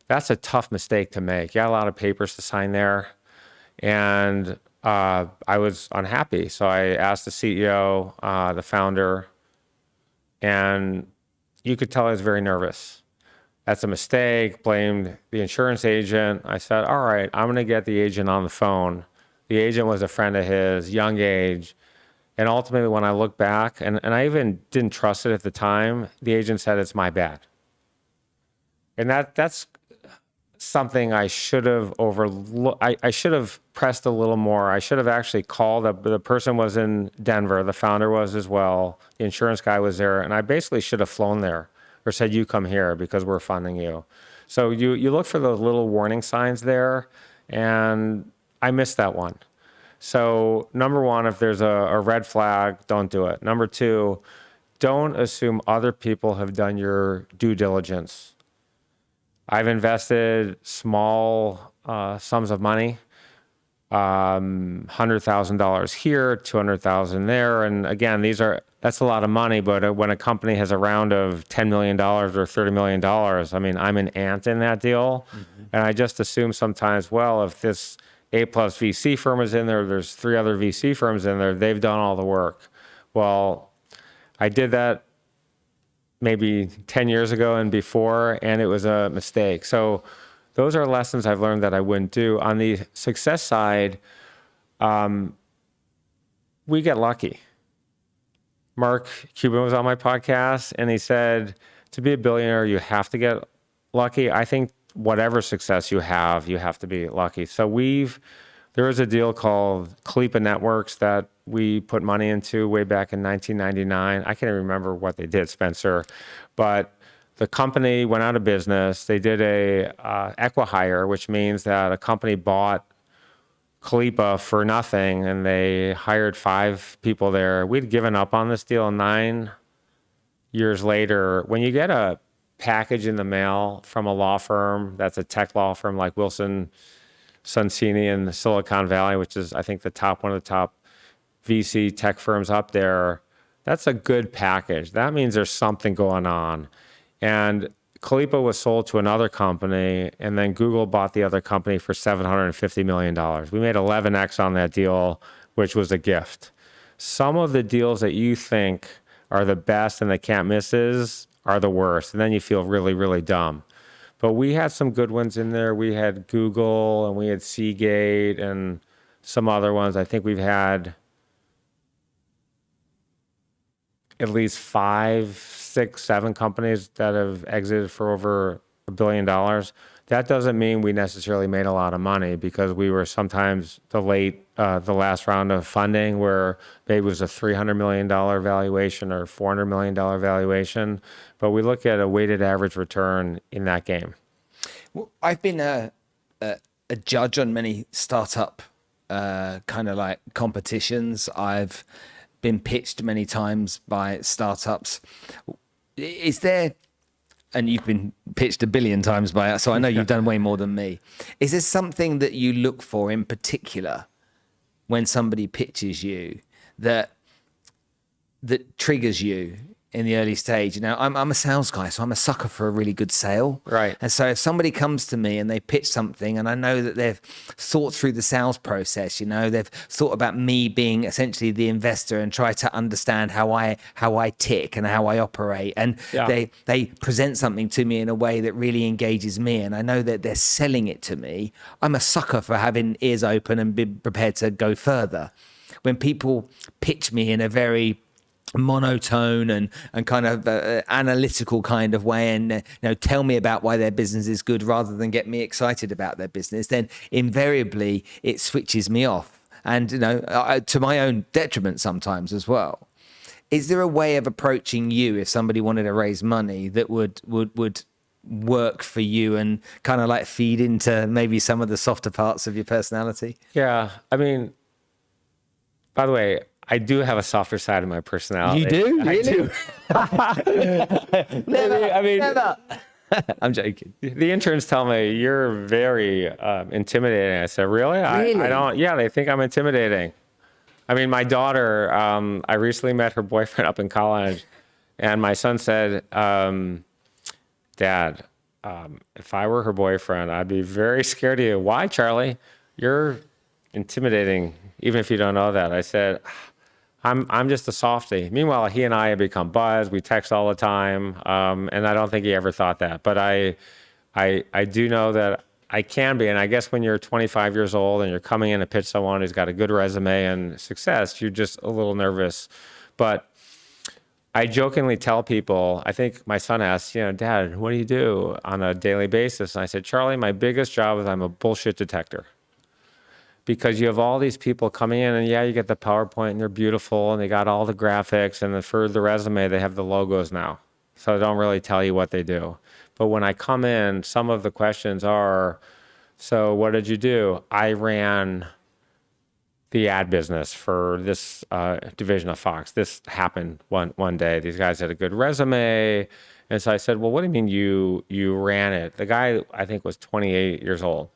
that's a tough mistake to make. You got a lot of papers to sign there. And I was unhappy. So I asked the CEO, the founder, and you could tell I was very nervous. That's a mistake, blamed the insurance agent. I said, all right, I'm going to get the agent on the phone. The agent was a friend of his, young age. And ultimately, when I look back, and I even didn't trust it at the time, the agent said, it's my bad. And that's something I should have overlooked. I should have pressed a little more. I should have actually called. The person was in Denver. The founder was as well. The insurance guy was there. And I basically should have flown there or said, you come here because we're funding you. So you look for those little warning signs there. And I missed that one. So number one, if there's a red flag, don't do it. Number two, don't assume other people have done your due diligence. I've invested small sums of money, $100,000 here, $200,000 there. And again, that's a lot of money, but when a company has a round of $10 million or $30 million, I mean, I'm an ant in that deal. And I just assume sometimes, well, if this A+ VC firm is in there, there's 3 other VC firms in there, they've done all the work. Well, I did that maybe 10 years ago and before, and it was a mistake. So those are lessons I've learned that I wouldn't do. On the success side, we get lucky. Mark Cuban was on my podcast, and he said, to be a billionaire, you have to get lucky. I think whatever success you have to be lucky. So there was a deal called Kalipa Networks that we put money into way back in 1999. I can't even remember what they did, Spencer, but the company went out of business. They did a acqui-hire, which means that a company bought Kalipa for nothing, and they hired 5 people there. We'd given up on this deal 9 years later. When you get a package in the mail from a law firm that's a tech law firm like Wilson Sonsini in the Silicon Valley, which is, I think, one of the top VC tech firms up there, that's a good package. That means there's something going on. And Kalipa was sold to another company, and then Google bought the other company for $750 million. We made 11x on that deal, which was a gift. Some of the deals that you think are the best and the can't misses are the worst, and then you feel really, really dumb. But we had some good ones in there. We had Google, and we had Seagate, and some other ones. I think we've had at least 5, 6, 7 companies that have exited for over $1 billion. That doesn't mean we necessarily made a lot of money, because we were sometimes the last round of funding where maybe it was a $300 million valuation or $400 million valuation. But we look at a weighted average return in that game. Well, I've been a judge on many startup kind of like competitions. I've been pitched many times by startups. Is there, and you've been pitched 1 billion times by us, so I know you've done way more than me. Is there something that you look for in particular when somebody pitches you that triggers you in the early stage? You know, I'm a sales guy, so I'm a sucker for a really good sale. Right. And so if somebody comes to me and they pitch something, and I know that they've thought through the sales process, you know, they've thought about me being essentially the investor and try to understand how I tick and how I operate. And they present something to me in a way that really engages me, and I know that they're selling it to me. I'm a sucker for having ears open and be prepared to go further. When people pitch me in a very monotone and kind of analytical kind of way, and tell me about why their business is good rather than get me excited about their business, then invariably it switches me off, and to my own detriment sometimes as well. Is there a way of approaching you if somebody wanted to raise money that would work for you and kind of like feed into maybe some of the softer parts of your personality? Yeah. I mean, by the way, I do have a softer side of my personality. You do? I Really? do. Never. I'm joking. The interns tell me you're very intimidating. I said, really? Really? I don't. Yeah, they think I'm intimidating. I mean, my daughter, I recently met her boyfriend up in college, and my son said, Dad, if I were her boyfriend, I'd be very scared of you. Why, Charlie? You're intimidating, even if you don't know that. I said, I'm just a softie. Meanwhile, he and I have become buds. We text all the time, and I don't think he ever thought that. But I do know that I can be. And I guess when you're 25 years old and you're coming in to pitch someone who's got a good resume and success, you're just a little nervous. But I jokingly tell people, I think my son asks, Dad, what do you do on a daily basis? And I said, Charlie, my biggest job is I'm a bullshit detector. Because you have all these people coming in, and you get the PowerPoint and they're beautiful and they got all the graphics, and for the resume, they have the logos now. So I don't really tell you what they do. But when I come in, some of the questions are, so what did you do? I ran the ad business for this division of Fox. This happened one day. These guys had a good resume. And so I said, well, what do you mean you ran it? The guy, I think, was 28 years old.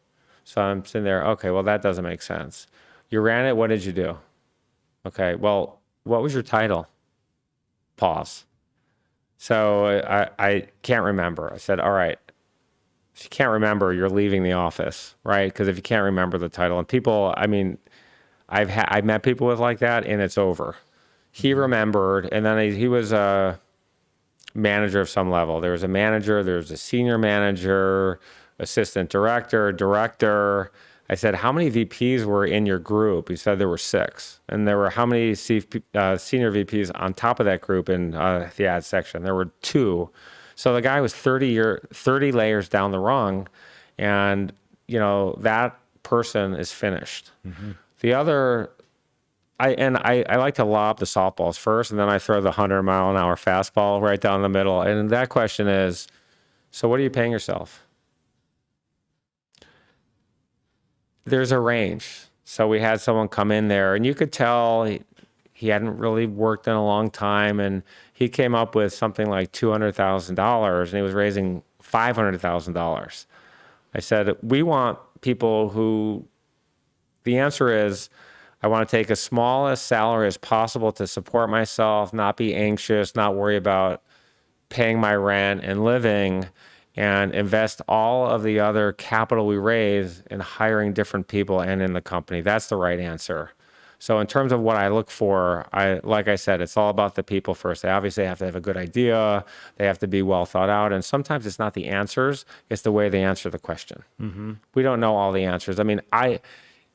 So I'm sitting there, okay, well, that doesn't make sense. You ran it, what did you do? Okay, well, what was your title? Pause. So I can't remember. I said, all right, if you can't remember, you're leaving the office, right? Because if you can't remember the title, and people, I mean, I've met people with like that, and it's over. He remembered, and then he was a manager of some level. There was a manager, there was a senior manager, assistant director. I said, how many VPs were in your group? He said there were 6. And there were how many senior VPs on top of that group in the ad section? There were 2. So the guy was 30 layers down the rung, and that person is finished. Mm-hmm. The other, I like to lob the softballs first, and then I throw the 100-mile-an-hour fastball right down the middle. And that question is, so what are you paying yourself? There's a range. So we had someone come in there, and you could tell he hadn't really worked in a long time, and he came up with something like $200,000, and he was raising $500,000. I said, we want people who, the answer is, I want to take as small a salary as possible to support myself, not be anxious, not worry about paying my rent and living, and invest all of the other capital we raise in hiring different people and in the company. That's the right answer. So in terms of what I look for, like I said, it's all about the people first. They obviously have to have a good idea. They have to be well thought out. And sometimes it's not the answers, it's the way they answer the question. Mm-hmm. We don't know all the answers. I mean,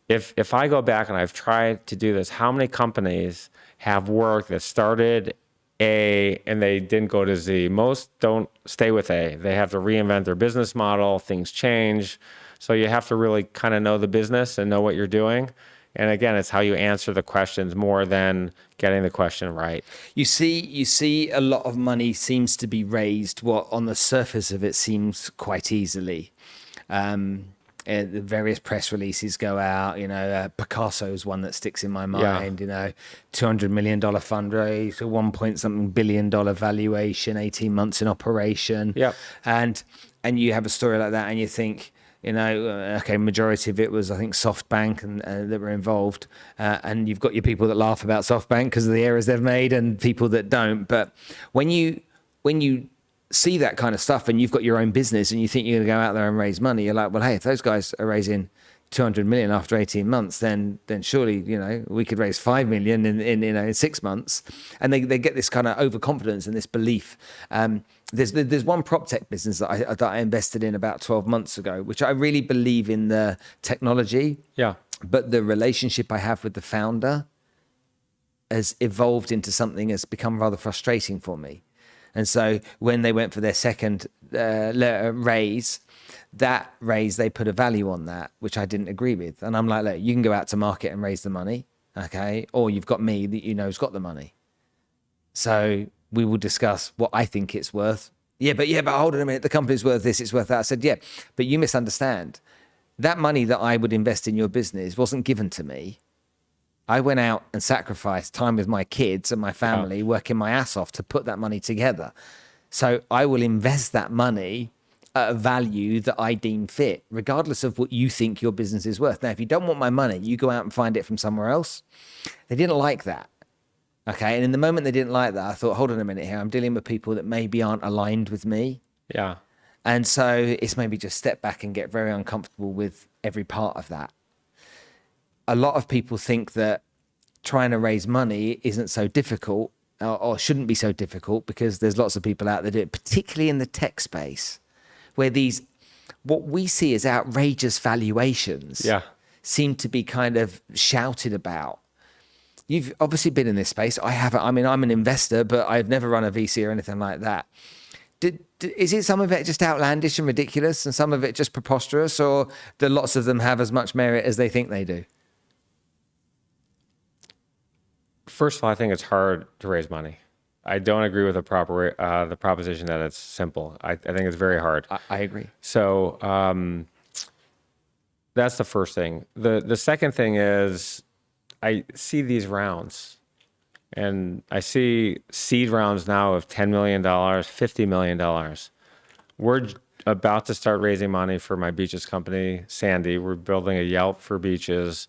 if I go back and I've tried to do this, how many companies have worked that started A and they didn't go to Z? Most don't stay with A. They have to reinvent their business model. Things change. So you have to really kind of know the business and know what you're doing. And again, it's how you answer the questions more than getting the question right. You see a lot of money seems to be raised, what on the surface of it seems quite easily. The various press releases go out, Picasso's one that sticks in my mind, $200 million fundraise, a 1-point-something billion dollar valuation, 18 months in operation. Yep. And you have a story like that and you think, okay, majority of it was, I think, SoftBank and that were involved. And you've got your people that laugh about SoftBank because of the errors they've made and people that don't. But when you see that kind of stuff and you've got your own business and you think you're going to go out there and raise money, you're like, well, hey, if those guys are raising 200 million after 18 months, then surely, we could raise 5 million in 6 months. And they get this kind of overconfidence and this belief. There's one prop tech business that I invested in about 12 months ago, which I really believe in the technology. Yeah. But the relationship I have with the founder has evolved into something that's become rather frustrating for me. And so when they went for their second raise, that raise, they put a value on that, which I didn't agree with. And I'm like, look, you can go out to market and raise the money, okay? Or you've got me that you know's got the money. So we will discuss what I think it's worth. Yeah, but hold on a minute, the company's worth this, it's worth that. I said, yeah, but you misunderstand. That money that I would invest in your business wasn't given to me. I went out and sacrificed time with my kids and my family, working my ass off to put that money together. So I will invest that money at a value that I deem fit, regardless of what you think your business is worth. Now, if you don't want my money, you go out and find it from somewhere else. They didn't like that. Okay. And in the moment they didn't like that, I thought, hold on a minute here. I'm dealing with people that maybe aren't aligned with me. Yeah. And so it's maybe just step back and get very uncomfortable with every part of that. A lot of people think that trying to raise money isn't so difficult or shouldn't be so difficult because there's lots of people out there do it, particularly in the tech space, where these, what we see as outrageous valuations seem to be kind of shouted about. You've obviously been in this space. I haven't. I mean, I'm an investor, but I've never run a VC or anything like that. Is it some of it just outlandish and ridiculous and some of it just preposterous, or do lots of them have as much merit as they think they do? First of all, I think it's hard to raise money. I don't agree with the proposition that it's simple. I think it's very hard. I agree. So that's the first thing. The second thing is I see these rounds, and I see seed rounds now of $10 million, $50 million. We're about to start raising money for my beaches company, Sandy. We're building a Yelp for beaches.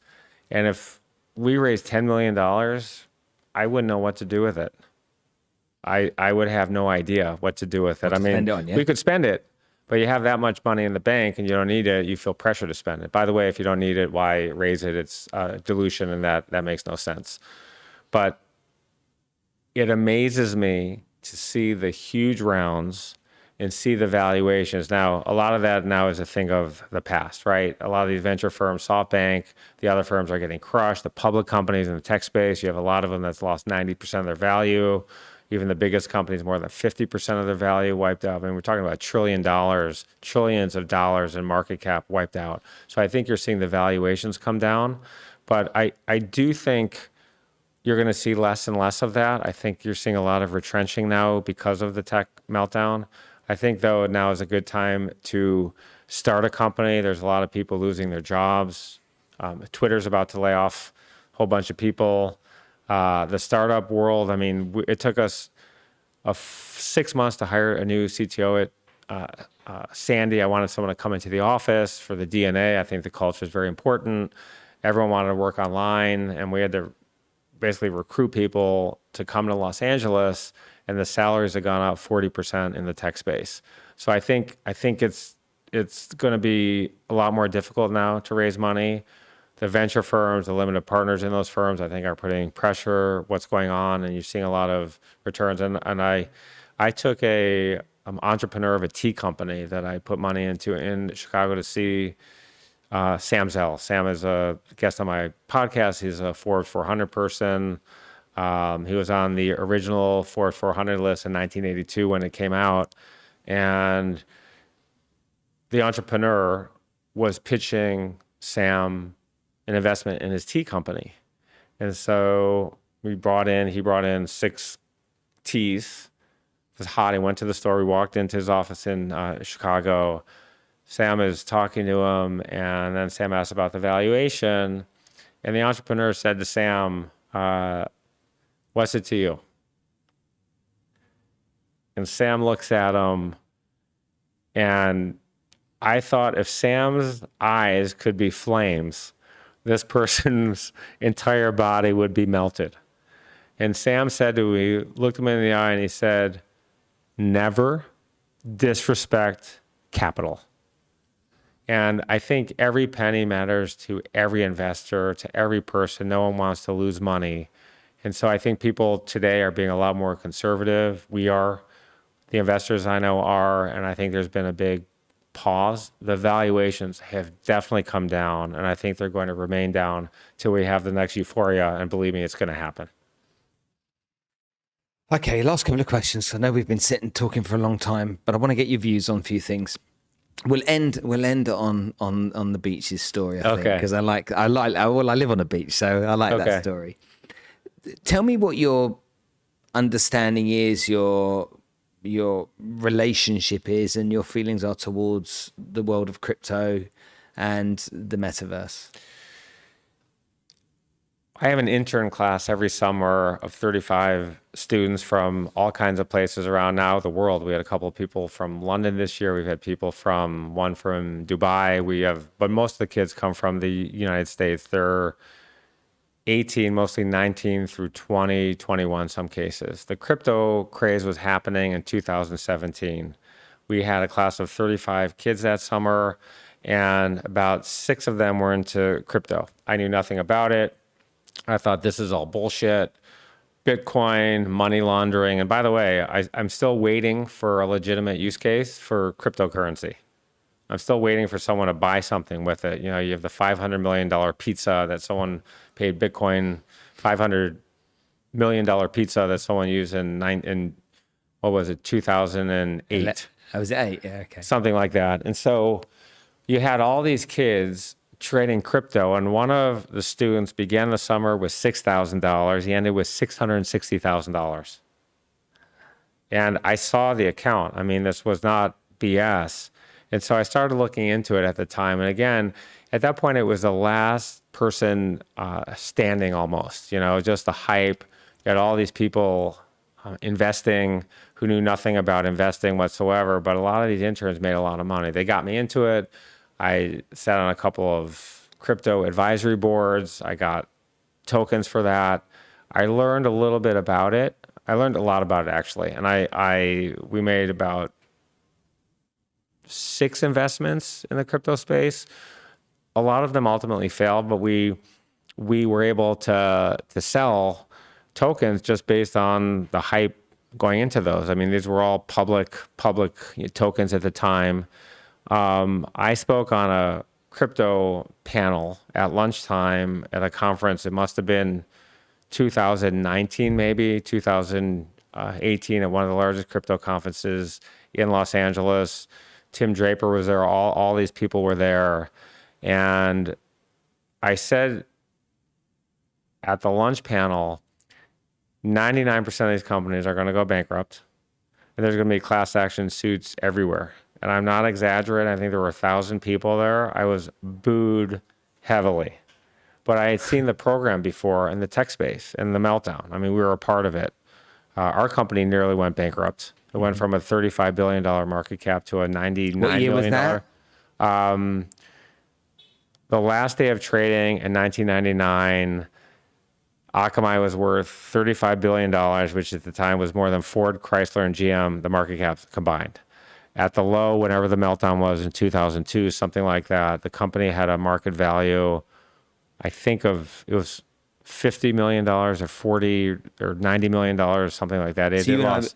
And if we raise $10 million, I wouldn't know what to do with it. I would have no idea what to do with it. I mean, we could spend it, but you have that much money in the bank and you don't need it, you feel pressure to spend it. By the way, if you don't need it, why raise it? It's dilution, and that makes no sense. But it amazes me to see the huge rounds and see the valuations. Now, a lot of that now is a thing of the past, right? A lot of these venture firms, SoftBank, the other firms are getting crushed. The public companies in the tech space, you have a lot of them that's lost 90% of their value. Even the biggest companies, more than 50% of their value wiped out. I mean, we're talking about trillions of dollars in market cap wiped out. So I think you're seeing the valuations come down. But I do think you're going to see less and less of that. I think you're seeing a lot of retrenching now because of the tech meltdown. I think, though, now is a good time to start a company. There's a lot of people losing their jobs. Twitter's about to lay off a whole bunch of people. The startup world, I mean, it took us 6 months to hire a new CTO at Sandy. I wanted someone to come into the office for the DNA. I think the culture is very important. Everyone wanted to work online, and we had to basically recruit people to come to Los Angeles, and the salaries have gone up 40% in the tech space. So I think it's going to be a lot more difficult now to raise money. The venture firms, the limited partners in those firms, I think are putting pressure. What's going on, and you're seeing a lot of returns. And I took a entrepreneur of a tea company that I put money into in Chicago to see Sam Zell. Sam is a guest on my podcast. He's a Forbes 400 person. He was on the original Forbes 400 list in 1982 when it came out. And the entrepreneur was pitching Sam an investment in his tea company. And so he brought in 6 teas. It was hot. He went to the store. We walked into his office in Chicago. Sam is talking to him, and then Sam asked about the valuation. And the entrepreneur said to Sam, what's it to you? And Sam looks at him, and I thought if Sam's eyes could be flames, this person's entire body would be melted. And Sam said to me, looked him in the eye, and he said, never disrespect capital. And I think every penny matters to every investor, to every person. No one wants to lose money. And so I think people today are being a lot more conservative. We are. The investors I know are. And I think there's been a big pause. The valuations have definitely come down. And I think they're going to remain down till we have the next euphoria. And believe me, it's going to happen. Okay, last couple of questions. I know we've been sitting talking for a long time, but I want to get your views on a few things. We'll end on the beaches story, I think, Okay. because I live on a beach, so I like Okay. that story. Tell me what your understanding is, your relationship is, and your feelings are towards the world of crypto and the metaverse. I have an intern class every summer of 35 students from all kinds of places around now the world. We had a couple of people from London this year. We've had people one from Dubai. But most of the kids come from the United States. They're 18, mostly 19 through 20, 21, some cases. The crypto craze was happening in 2017. We had a class of 35 kids that summer, and about 6 of them were into crypto. I knew nothing about it. I thought this is all bullshit, Bitcoin, money laundering. And by the way, I'm still waiting for a legitimate use case for cryptocurrency. I'm still waiting for someone to buy something with it. You know, you have the $500 million pizza that someone paid Bitcoin, $500 million pizza that someone used in what was it, 2008? I was at 8, yeah, okay. Something like that. And so you had all these kids trading crypto, and one of the students began the summer with $6,000. He ended with $660,000. And I saw the account. I mean, this was not BS. And so I started looking into it at the time. And again, at that point, it was the last person standing almost, you know, just the hype. You had all these people investing who knew nothing about investing whatsoever. But a lot of these interns made a lot of money. They got me into it. I sat on a couple of crypto advisory boards. I got tokens for that. I learned a little bit about it. I learned a lot about it, actually. And we made about 6 investments in the crypto space. A lot of them ultimately failed, but we were able to sell tokens just based on the hype going into those. I mean, these were all public tokens at the time. I spoke on a crypto panel at lunchtime at a conference. It must have been 2019, maybe 2018, at one of the largest crypto conferences in Los Angeles. Tim Draper was there. All these people were there. And I said at the lunch panel, 99% of these companies are going to go bankrupt, and there's going to be class action suits everywhere. And I'm not exaggerating. I think there were 1,000 people there. I was booed heavily. But I had seen the program before in the tech space and the meltdown. I mean, we were a part of it. Our company nearly went bankrupt. It went from a $35 billion market cap to a $99 What year was million. that? The last day of trading in 1999, Akamai was worth $35 billion, which at the time was more than Ford, Chrysler, and GM, the market caps combined. At the low, whenever the meltdown was in 2002, something like that, the company had a market value, I think it was $50 million or $40 or $90 million, something like that. So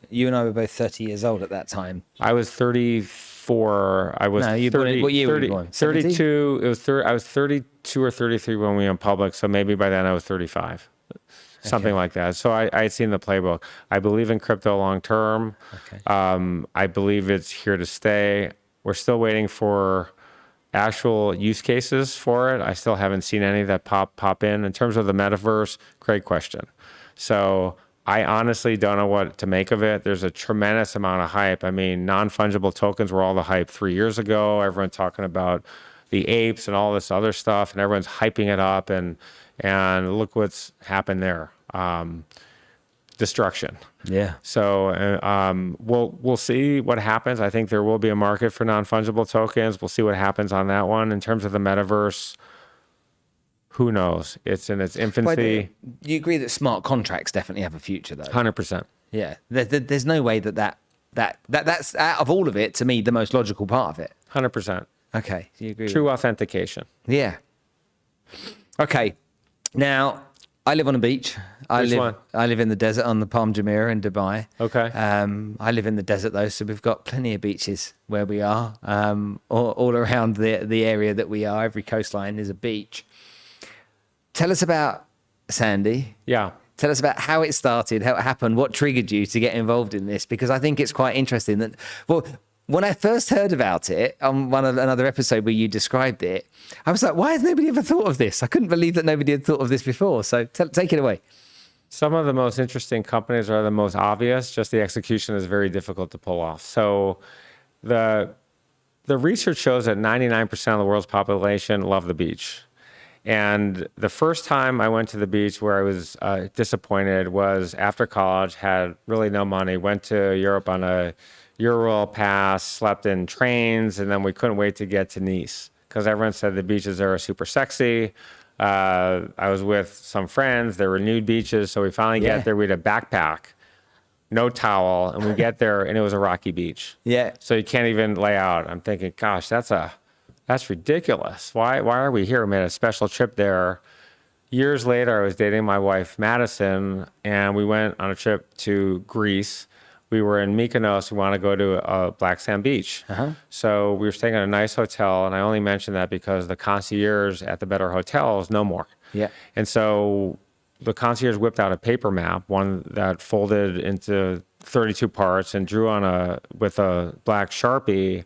you and I were both 30 years old at that time. I was 34. I was No, you 30, what year 30, were you born? 32. It was I was 32 or 33 when we went public, so maybe by then I was 35. Something like that. So I had seen the playbook. I believe in crypto long term. Okay. I believe it's here to stay. We're still waiting for actual use cases for it. I still haven't seen any that pop in. In terms of the metaverse, great question. So I honestly don't know what to make of it. There's a tremendous amount of hype. I mean, non-fungible tokens were all the hype 3 years ago. Everyone talking about the apes and all this other stuff, and everyone's hyping it up, and look what's happened there. Destruction. Yeah. So we'll see what happens. I think there will be a market for non-fungible tokens. We'll see what happens on that one. In terms of the metaverse, who knows? It's in its infancy. You agree that smart contracts definitely have a future, though? 100%. Yeah. There's no way that's out of all of it, to me, the most logical part of it. 100%. Okay. You agree? True authentication. Yeah. Okay. Now, I live on a beach. I live in the desert on the Palm Jumeirah in Dubai. Okay. I live in the desert though, so we've got plenty of beaches where we are. All around the area that we are, every coastline is a beach. Tell us about Sandy. Yeah. Tell us about how it started, how it happened, what triggered you to get involved in this, because I think it's quite interesting that, well, when I first heard about it on another episode where you described it, I was like, why has nobody ever thought of this? I couldn't believe that nobody had thought of this before. So take it away. Some of the most interesting companies are the most obvious, just the execution is very difficult to pull off. So the research shows that 99% of the world's population love the beach. And the first time I went to the beach where I was disappointed was after college, had really no money, went to Europe on a Euro pass, slept in trains, and then we couldn't wait to get to Nice because everyone said the beaches there are super sexy. I was with some friends. There were nude beaches, so we finally get there. We had a backpack, no towel, and we get there, and it was a rocky beach. Yeah. So you can't even lay out. I'm thinking, gosh, that's ridiculous. Why are we here? We made a special trip there. Years later, I was dating my wife, Madison, and we went on a trip to Greece. We were in Mykonos. We want to go to a black sand beach. So we were staying at a nice hotel, and I only mentioned that because the concierge at the better hotels know more. Yeah. And so the concierge whipped out a paper map, one that folded into 32 parts, and drew on with a black Sharpie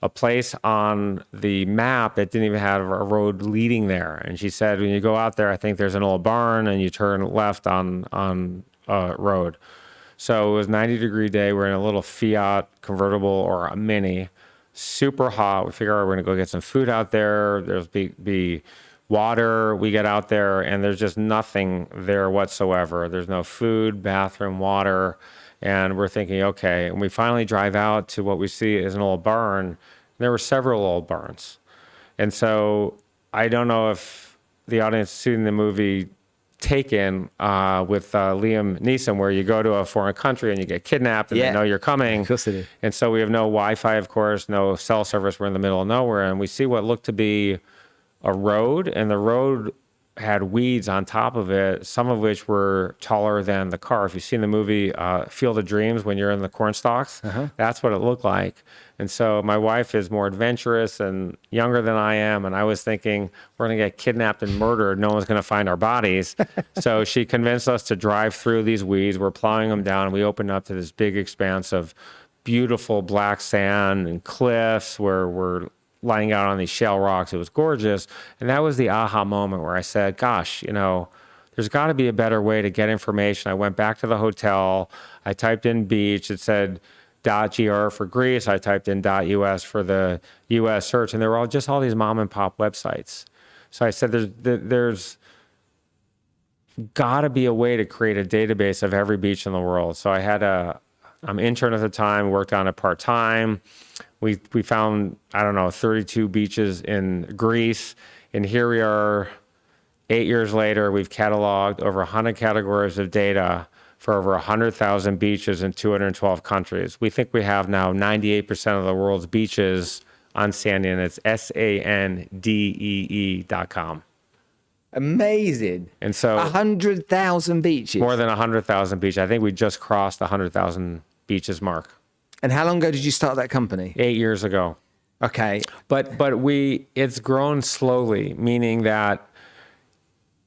a place on the map that didn't even have a road leading there. And she said, when you go out there, I think there's an old barn, and you turn left on a road. So it was 90-degree day. We're in a little Fiat convertible or a Mini, super hot. We figure out we're going to go get some food out there. There's be water. We get out there, and there's just nothing there whatsoever. There's no food, bathroom, water. And we're thinking, okay. And we finally drive out to what we see is an old barn. There were several old barns. And so I don't know if the audience seen the movie Taken with Liam Neeson, where you go to a foreign country and you get kidnapped and they know you're coming. Of course they do. And so we have no Wi-Fi, of course, no cell service. We're in the middle of nowhere, and we see what looked to be a road, and the road had weeds on top of it, some of which were taller than the car. If you've seen the movie Field of Dreams, when you're in the corn stalks, that's what it looked like. And so my wife is more adventurous and younger than I am, and I was thinking we're going to get kidnapped and murdered. No one's going to find our bodies. So she convinced us to drive through these weeds. We're plowing them down, and we opened up to this big expanse of beautiful black sand and cliffs where we're lying out on these shale rocks. It was gorgeous. And that was the aha moment where I said, gosh, there's got to be a better way to get information. I went back to the hotel. I typed in beach. It said .gr for Greece. I typed in .us for the US search. And there were all these mom and pop websites. So I said, there's got to be a way to create a database of every beach in the world. So I had I'm intern at the time, worked on it part-time. We found, 32 beaches in Greece. And here we are 8 years later. We've cataloged over 100 categories of data for over 100,000 beaches in 212 countries. We think we have now 98% of the world's beaches on Sandy, and it's SANDEE.com. Amazing. And so 100,000 beaches. More than 100,000 beaches. I think we just crossed the 100,000 beaches mark. And how long ago did you start that company? 8 years ago. Okay. But it's grown slowly, meaning that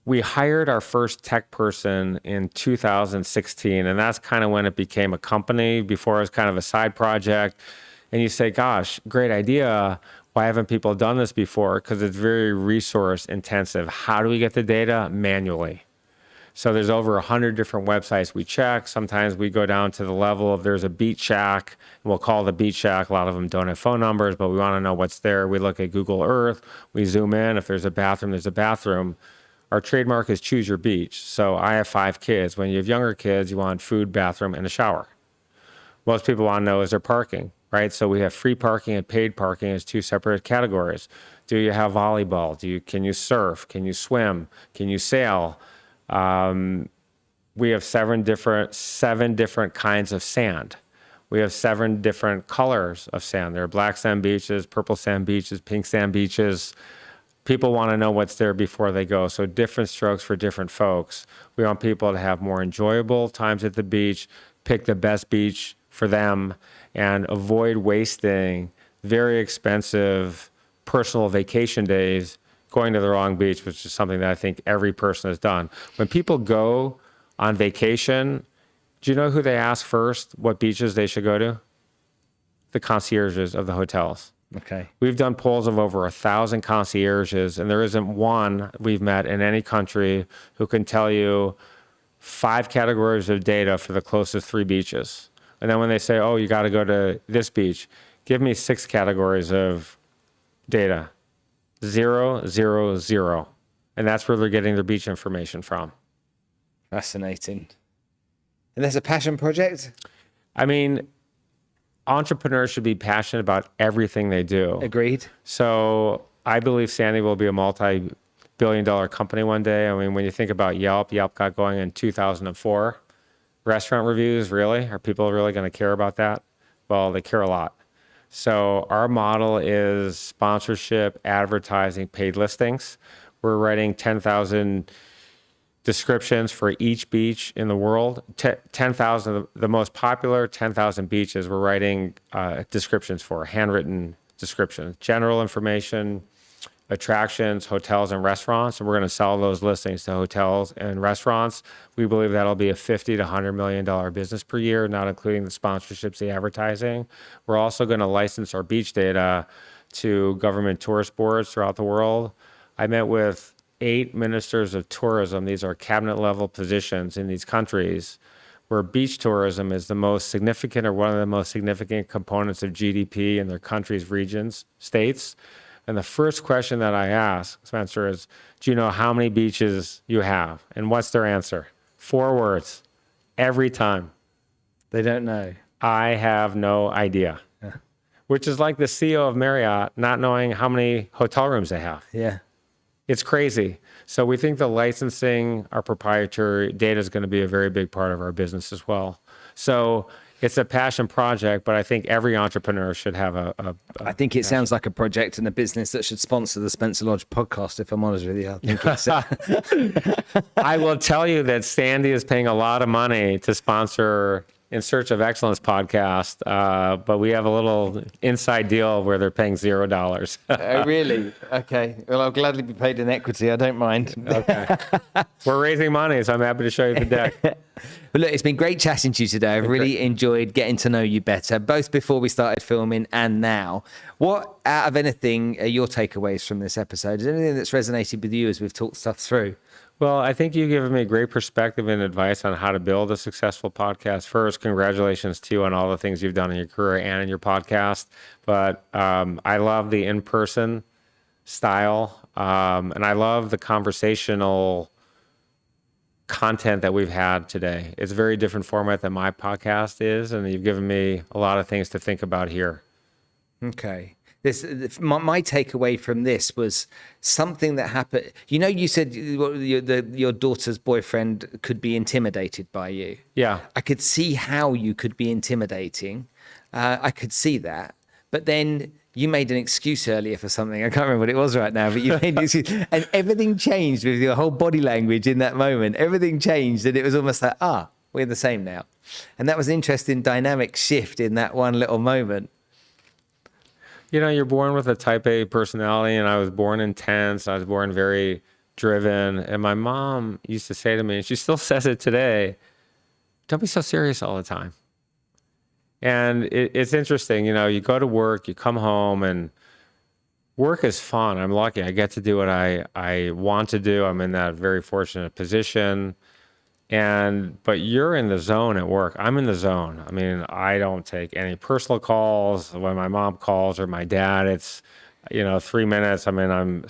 we hired our first tech person in 2016, and that's kind of when it became a company. Before it was kind of a side project. And you say, gosh, great idea. Why haven't people done this before? Because it's very resource intensive. How do we get the data? Manually. So there's over 100 different websites we check. Sometimes we go down to the level of there's a beach shack, and we'll call the beach shack. A lot of them don't have phone numbers, but we want to know what's there. We look at Google Earth. We zoom in. If there's a bathroom, there's a bathroom. Our trademark is choose your beach. So I have 5 kids. When you have younger kids, you want food, bathroom, and a shower. Most people want to know, is there parking, right? So we have free parking and paid parking as 2 separate categories. Do you have volleyball? Can you surf? Can you swim? Can you sail? We have 7 different kinds of sand. We have 7 different colors of sand. There are black sand beaches, purple sand beaches, pink sand beaches. People want to know what's there before they go. So different strokes for different folks. We want people to have more enjoyable times at the beach, pick the best beach for them, and avoid wasting very expensive personal vacation days going to the wrong beach, which is something that I think every person has done. When people go on vacation, do you know who they ask first what beaches they should go to? The concierges of the hotels. Okay. We've done polls of over 1,000 concierges, and there isn't one we've met in any country who can tell you 5 categories of data for the closest 3 beaches. And then when they say, oh, you got to go to this beach, give me 6 categories of data. 0, 0, 0. And that's where they're getting their beach information from. Fascinating. And that's a passion project? I mean, entrepreneurs should be passionate about everything they do. Agreed. So I believe Sandy will be a multi-billion-dollar company one day. I mean, when you think about Yelp, Yelp got going in 2004. Restaurant reviews, really? Are people really going to care about that? Well, they care a lot. So our model is sponsorship, advertising, paid listings. We're writing 10,000 descriptions for each beach in the world. 10,000, the most popular 10,000 beaches, we're writing descriptions for, handwritten descriptions, general information, attractions, hotels, and restaurants. And we're going to sell those listings to hotels and restaurants. We believe that'll be a $50 to $100 million business per year, not including the sponsorships, the advertising. We're also going to license our beach data to government tourist boards throughout the world. I met with 8 ministers of tourism. These are cabinet level positions in these countries where beach tourism is the most significant or one of the most significant components of GDP in their countries, regions, states. And the first question that I ask, Spencer, is, do you know how many beaches you have? And what's their answer? 4 words. Every time. They don't know. I have no idea. Yeah. Which is like the CEO of Marriott not knowing how many hotel rooms they have. Yeah. It's crazy. So we think the licensing, our proprietary data is going to be a very big part of our business as well. So it's a passion project, but I think every entrepreneur should have I think it sounds like a project and a business that should sponsor the Spencer Lodge podcast, if I'm honest with you. I think it's... I will tell you that Sandy is paying a lot of money to sponsor In Search of Excellence podcast, but we have a little inside deal where they're paying $0. Oh, really? Okay. Well, I'll gladly be paid in equity. I don't mind. Okay. We're raising money, so I'm happy to show you the deck. But look, it's been great chatting to you today. I've really enjoyed getting to know you better, both before we started filming and now. What, out of anything, are your takeaways from this episode? Is there anything that's resonated with you as we've talked stuff through? Well, I think you've given me great perspective and advice on how to build a successful podcast. First, congratulations to you on all the things you've done in your career and in your podcast. But I love the in-person style, and I love the conversational content that we've had today. It's a very different format than my podcast is, and you've given me a lot of things to think about here. Okay. My takeaway from this was something that happened. You know, you said your daughter's boyfriend could be intimidated by you. Yeah. I could see how you could be intimidating. I could see that. But then you made an excuse earlier for something. I can't remember what it was right now, but you made an excuse. And everything changed with your whole body language in that moment. Everything changed, and it was almost like, we're the same now. And that was an interesting dynamic shift in that one little moment. You know, you're born with a type A personality, and I was born intense. I was born very driven. And my mom used to say to me, and she still says it today, don't be so serious all the time. And it's interesting, you know, you go to work, you come home, and work is fun. I'm lucky. I get to do what I want to do. I'm in that very fortunate position. But you're in the zone at work. I'm in the zone. I mean, I don't take any personal calls. When my mom calls or my dad, it's, 3 minutes. I mean, I'm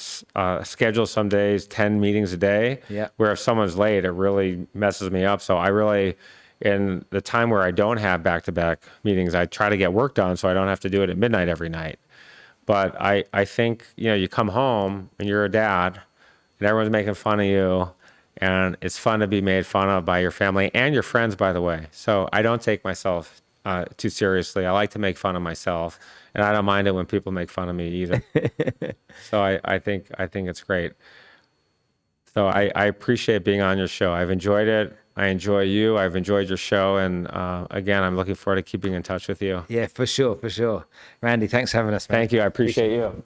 scheduled some days 10 meetings a day. Yeah. Where if someone's late, it really messes me up. So I really, in the time where I don't have back-to-back meetings, I try to get work done so I don't have to do it at midnight every night. But I think, you come home and you're a dad and everyone's making fun of you. And it's fun to be made fun of by your family and your friends, by the way. So I don't take myself too seriously. I like to make fun of myself, and I don't mind it when people make fun of me either. So I think it's great. So I appreciate being on your show. I've enjoyed it. I enjoy you. I've enjoyed your show. And again, I'm looking forward to keeping in touch with you. Yeah, for sure. Randy, thanks for having us, man. Thank you. I appreciate you.